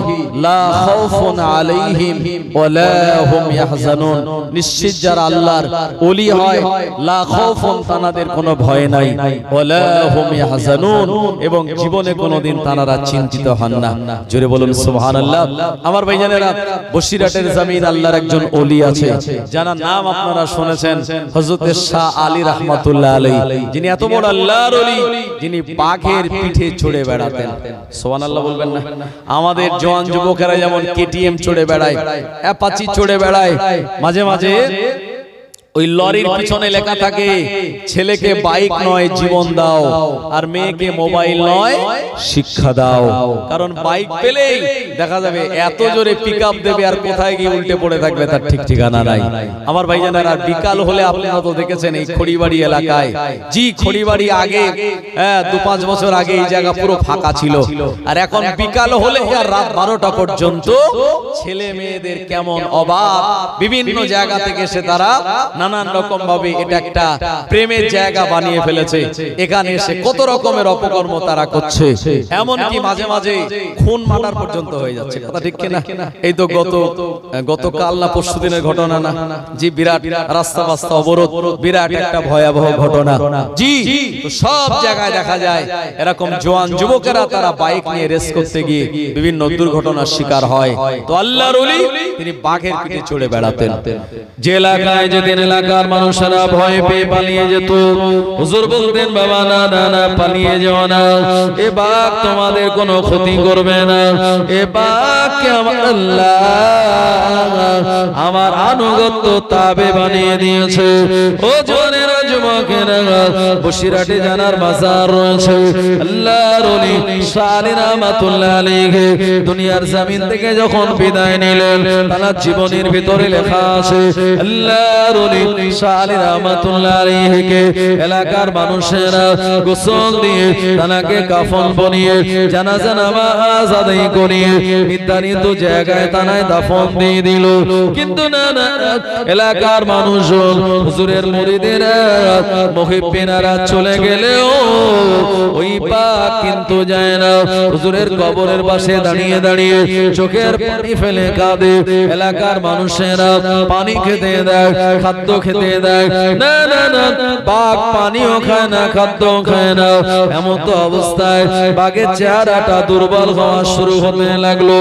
লা খাউফুন আলাইহিম ওয়া লা হুম ইয়াহজানুন। নিশ্চিত যারা আল্লাহর ওলি হয়, লা খাউফুন তাদের কোনো ভয় নাই, ওয়া লা হুম ইয়াহজানুন এবং জীবনে কোনোদিন তারা চিন্তিত হন না। জোরে বলুন সুবহানাল্লাহ। আমার ভাইজানেরা, বসিরহাটের জমিন আল্লাহর একজন ওলি আছে যার নাম আপনারা শুনেছেন, হযরত শাহ আলী রাহমাতুল্লাহ আলাইহি, যিনি এত বড় আল্লাহর ওলি, যিনি বাঘের পিঠে চড়ে বেড়াতেন। সুবহানাল্লাহ বলবেন না? আমাদের জওয়ান যুবকেরা যেমন কেটিএম চড়ে বেড়ায়, অ্যাপাচি চড়ে বেড়ায়, মাঝে মাঝে ওই লরির পিছনে লেখা থাকে ছেলেকে বাইক নয় জীবন দাও, আর মেয়েকে মোবাইল নয় শিক্ষা দাও। কারণ বাইক পেলেই দেখা যাবে এত জোরে পিকআপ দেবে আর কোথায় গিয়ে উল্টে পড়ে থাকবে তার ঠিক ঠিকানা নাই। আমার ভাইজানেরা, বিকাল হলে আপনারা তো দেখেছেন এই খড়িবাড়ি এলাকায়, জি খড়িবাড়ি আগে ২-৫ বছর আগে এই জায়গা পুরো ফাঁকা ছিল, আর এখন বিকাল হলে আর রাত ১২টা পর্যন্ত ছেলে মেয়েদের কেমন অবাধ বিভিন্ন জায়গা থেকে এসে তারা নানান রকম ভাবে এটা একটা প্রেমের জায়গা বানিয়ে ফেলেছে। এখানে এসে কত রকমের অপকর্ম তারা করছে, এমনকি মাঝে মাঝে খুন মার্ডার পর্যন্ত হয়ে যাচ্ছে। কথা ঠিক কিনা? এই তো গতকাল না পরশু দিনের ঘটনা না? জি, বিরাট রাস্তা বাস্তা অবরোধ, বিরাট একটা ভয়াবহ ঘটনা। জি, তো সব জায়গায় দেখা যায় এরকম জওয়ান যুবকেরা তারা বাইক নিয়ে রেস করতে গিয়ে বিভিন্ন দুর্ঘটনার শিকার হয়। তো আল্লাহর ওলি তিনি বাঘের পিঠে চড়ে বেড়াতেন। যে এলাকায় যেদিন এলাকার মানুষেরা ভয় পেয়ে পালিয়ে যেত, হুজুর বলতেন, বাবা না না না, পালিয়ে যেও না, এ বাঘ তোমাদের কোনো ক্ষতি করবে না, এ বাঘকে আমার আল্লাহ আমার আনুগত্য তাবে বানিয়ে দিয়েছে। ও জওয়ানেরা, যুবকেরা, বসিরহাটে জানার মাজার রয়েছে আল্লাহর ওলি শাহ আলী রাহমাতুল্লাহ আলাইহি দুনিয়ার জমিন থেকে যখন বিদায় নিলেন, তার জীবনের ভিতরে লেখা আছে আল্লাহর ওলি শাহ আলী রাহমাতুল্লাহ আলাইহিকে এলাকার মানুষেরা গোসল দিয়ে তাকে কাফন বানিয়ে জানাজা নামাজ আদায় করিয়ে নির্ধারিত জায়গায় তানায় দাফন দিয়ে দিল। কিন্তু না না, এলাকার মানুষজন, হুজুরের মুরিদেরা, মুহিব্বিনেরা চলে গেলেও ওই পাক কিন্তু যায় না। হুজুরের কবরের পাশে দাঁড়িয়ে দাঁড়িয়ে চোখের পানি ফেলে কাঁদে। এলাকার মানুষেরা পানি খেতে দেয়, খাদ্য খেতে দেয়, না না না, বাঘ পানিও খায় না, খাদ্য খায় না। এমন তো অবস্থায় বাঘের চেহারাটা দুর্বল হওয়া শুরু হতে লাগলো।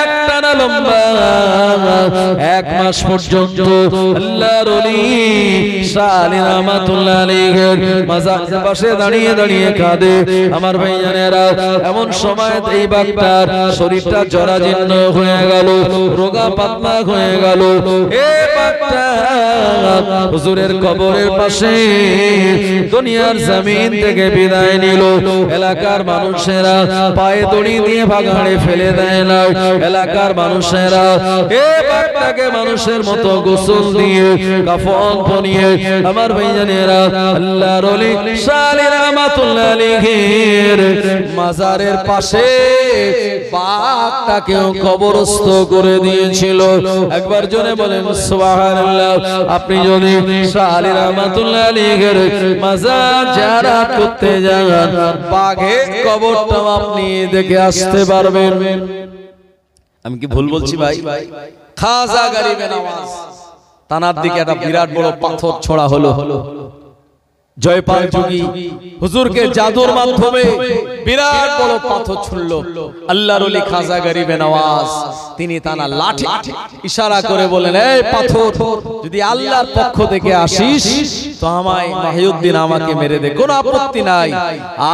একটানা লম্বা 1 মাস পর্যন্ত আল্লাহর ওলি শাহ আলী রাহমাতুল্লাহ আলাইহির মাজারের পাশে দাঁড়িয়ে দাঁড়িয়ে কাঁদে। আমার ভাইজানেরা, এমন সময় এই বাঘটার শরীরটা জরাজীর্ণ হয়ে গেল, রোগা পাতলা হয়ে গেল। এই বাঘটা হুজুরের কবরের পাশে দুনিয়ার জমিন থেকে বিদায় নিল। এলাকার মানুষেরা পায়ে দড়ি দিয়ে ভাগাড়ে ফেলে দেয় না। এলাকার মানুষেরা এই বাঘটাকে মানুষের মতো গোসল দিয়ে কাফন পরিয়ে, আমার ভাইজানেরা, আল্লাহর ওলি শাহ আলী রাহমাতুল্লাহ আলাইহির মাজারের পাশে বাঘটাকেও কবরস্থ করে দিয়েছিল। একবার জোরে বলেন সুবহানাল্লাহ। আপনি যদি শাহ আলী রাহমাতুল্লাহ আলাইহির মাজার জিয়ারত করতে যান, বাঘের কবরটাও আপনি দেখে আসতে পারবেন। আমি কি ভুল বলছি ভাই? খাজা গরিবে নওয়াজ তানার দিকে একটা বিরাট বড় পাথর ছোড়া হলো। জয়পাল যোগী হুজুরকে জাদুর মাধ্যমে বিরাট বড় পাথর ছুড়ল। আল্লাহর ওলি খাজা গরিবে নওয়াজ তিনি তানার লাঠি ইশারা করে বলেন, এই পাথর যদি আল্লাহর পক্ষ থেকে আসিস তো আমায় মাহিউদ্দিন আমাকে মেরে দে, কোনো আপত্তি নাই,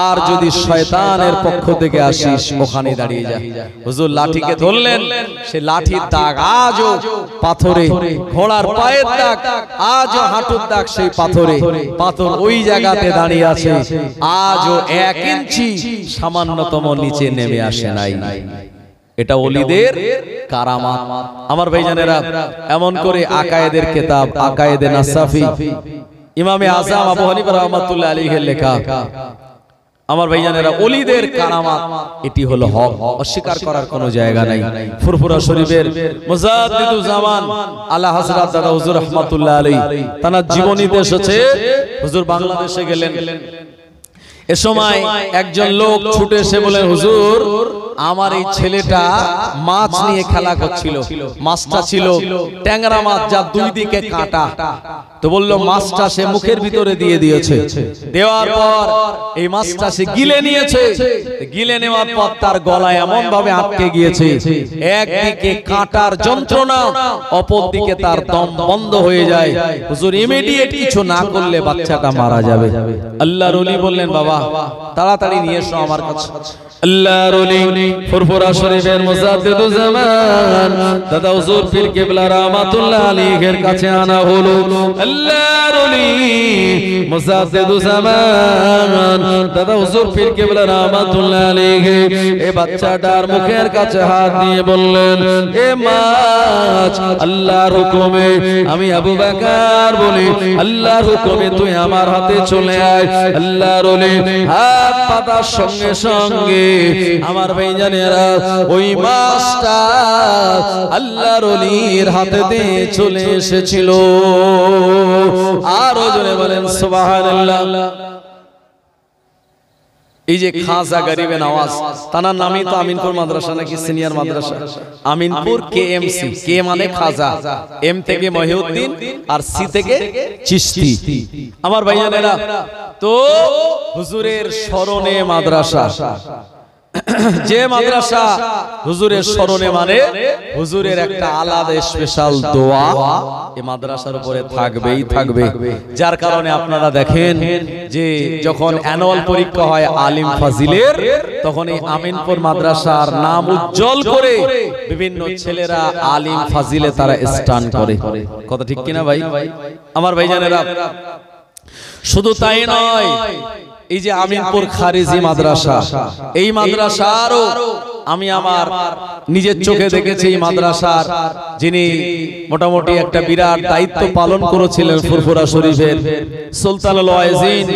আর যদি শয়তানের পক্ষ থেকে আসিস ওখানে দাঁড়িয়ে যা। হুজুর লাঠিকে ধরলেন, সে লাঠির দাগ আজও পাথরে, ঘোড়ার পায়ের দাগ আজও হাঁটুর দাগ সেই পাথরে, পাথর ওই জায়গাতে দাঁড়িয়ে আছে, আজও 1 ইঞ্চি সামান্যতম নিচে নেমে আসে নাই। এটা ওলিদের কারামাত। আমার ভাইজানেরা, এমন করে আকায়েদের কিতাব আকায়েদে নাসাফি ইমামে আযম আবু হানিফা রাহমাতুল্লাহ আলাইহির লেখা, আমার ভাইজানেরা, ওলিদের কারামাত এটি হলো হক, অস্বীকার করার কোনো জায়গা নাই। ফুরফুরা শরীফের মুজাদ্দিদুজ জামান আলা হযরত দাদা হুজুর রাহমাতুল্লাহ আলাইহি তার জীবনীতে এসেছে, হুজুর বাংলাদেশে গেলেন, এ সময় একজন লোক ছুটে এসে বলেন, হুজুর আমার এই ছেলেটা মাছ নিয়ে খেলা করছিল, মাছটা ছিল ট্যাংরা মাছ যার 2 দিকে কাঁটা, তো বললো মাছটা সে মুখের ভিতরে দিয়ে দিয়েছে, দেওয়ার পর এই মাছটা সে গিলে নিয়েছে, গিলে নেওয়ার পর তার গলায় এমন ভাবে আটকে গিয়েছে, একদিকে কাঁটার যন্ত্রণা, অপর দিকে তার দম বন্ধ হয়ে যায়। হুজুর ইমিডিয়েট কিছু না করলে বাচ্চাটা মারা যাবে। আল্লাহর ওলি বললেন, বাবা তাড়াতাড়ি নিয়ে এসো আমার কাছে। আল্লাহর ওলি ফুরফুরা শরীফের মুজাদ্দিদুজ জামান দাদা হুজুর পীর কিবলা রাহমাতুল্লাহ আলাইহির কাছে আনা হলো। আল্লাহর ওলি মুজাদ্দিদুজ জামান দাদা হুজুর পীর কিবলা রাহমাতুল্লাহ আলাইহি এই বাচ্চাটার মুখের কাছে হাত দিয়ে বললেন, এ মাছ আল্লাহর হুকুমে, আমি আবু বকর বলি, আল্লাহর হুকুমে তুই আমার হাতে চলে আয়। আল্লাহর ওলি হাত পাতার সঙ্গে সঙ্গে আমার ভাইজানেরা ওই মাছটা আল্লাহর ওলির হাতে দিয়ে চলে এসেছিল। আরো জোরে বলেন সুবহানাল্লাহ। এই যে খাজা গরিবে নওয়াজ, তার নামই তো আমিনপুর মাদ্রাসা নাকি সিনিয়র মাদ্রাসা, আমিনপুর কেএমসি, কে মানে খাজা, এম থেকে মহিউদ্দিন আর সি থেকে চিশতি। আমার ভাইজানেরা, তো হুজুরের স্মরণে মাদ্রাসা, যে মাদ্রাসা হুজুরের স্মরণে মানে হুজুরের একটা আলাদা স্পেশাল দোয়া এই মাদ্রাসার উপরে থাকবেই থাকবে। যার কারণে আপনারা দেখেন যে যখন অ্যানুয়াল পরীক্ষা হয় আলিম ফাজিলের, তখন এই আমিনপুর মাদ্রাসার নাম উজ্জ্বল করে বিভিন্ন ছেলেরা আলিম ফাজিলে তারা স্টান করে। কথা ঠিক কিনা ভাই? আমার ভাইজানেরা, শুধু তাই নয়, এই যে আমিনপুর খারিজি মাদ্রাসা, এই মাদ্রাসারও আমি আমার নিজের চোখে দেখেছি, এই মাদ্রাসার যিনি মোটামুটি একটা বিরাট দায়িত্ব পালন করেছিলেন ফুরফুরা শরীফের সুলতানুল ওয়াইজিন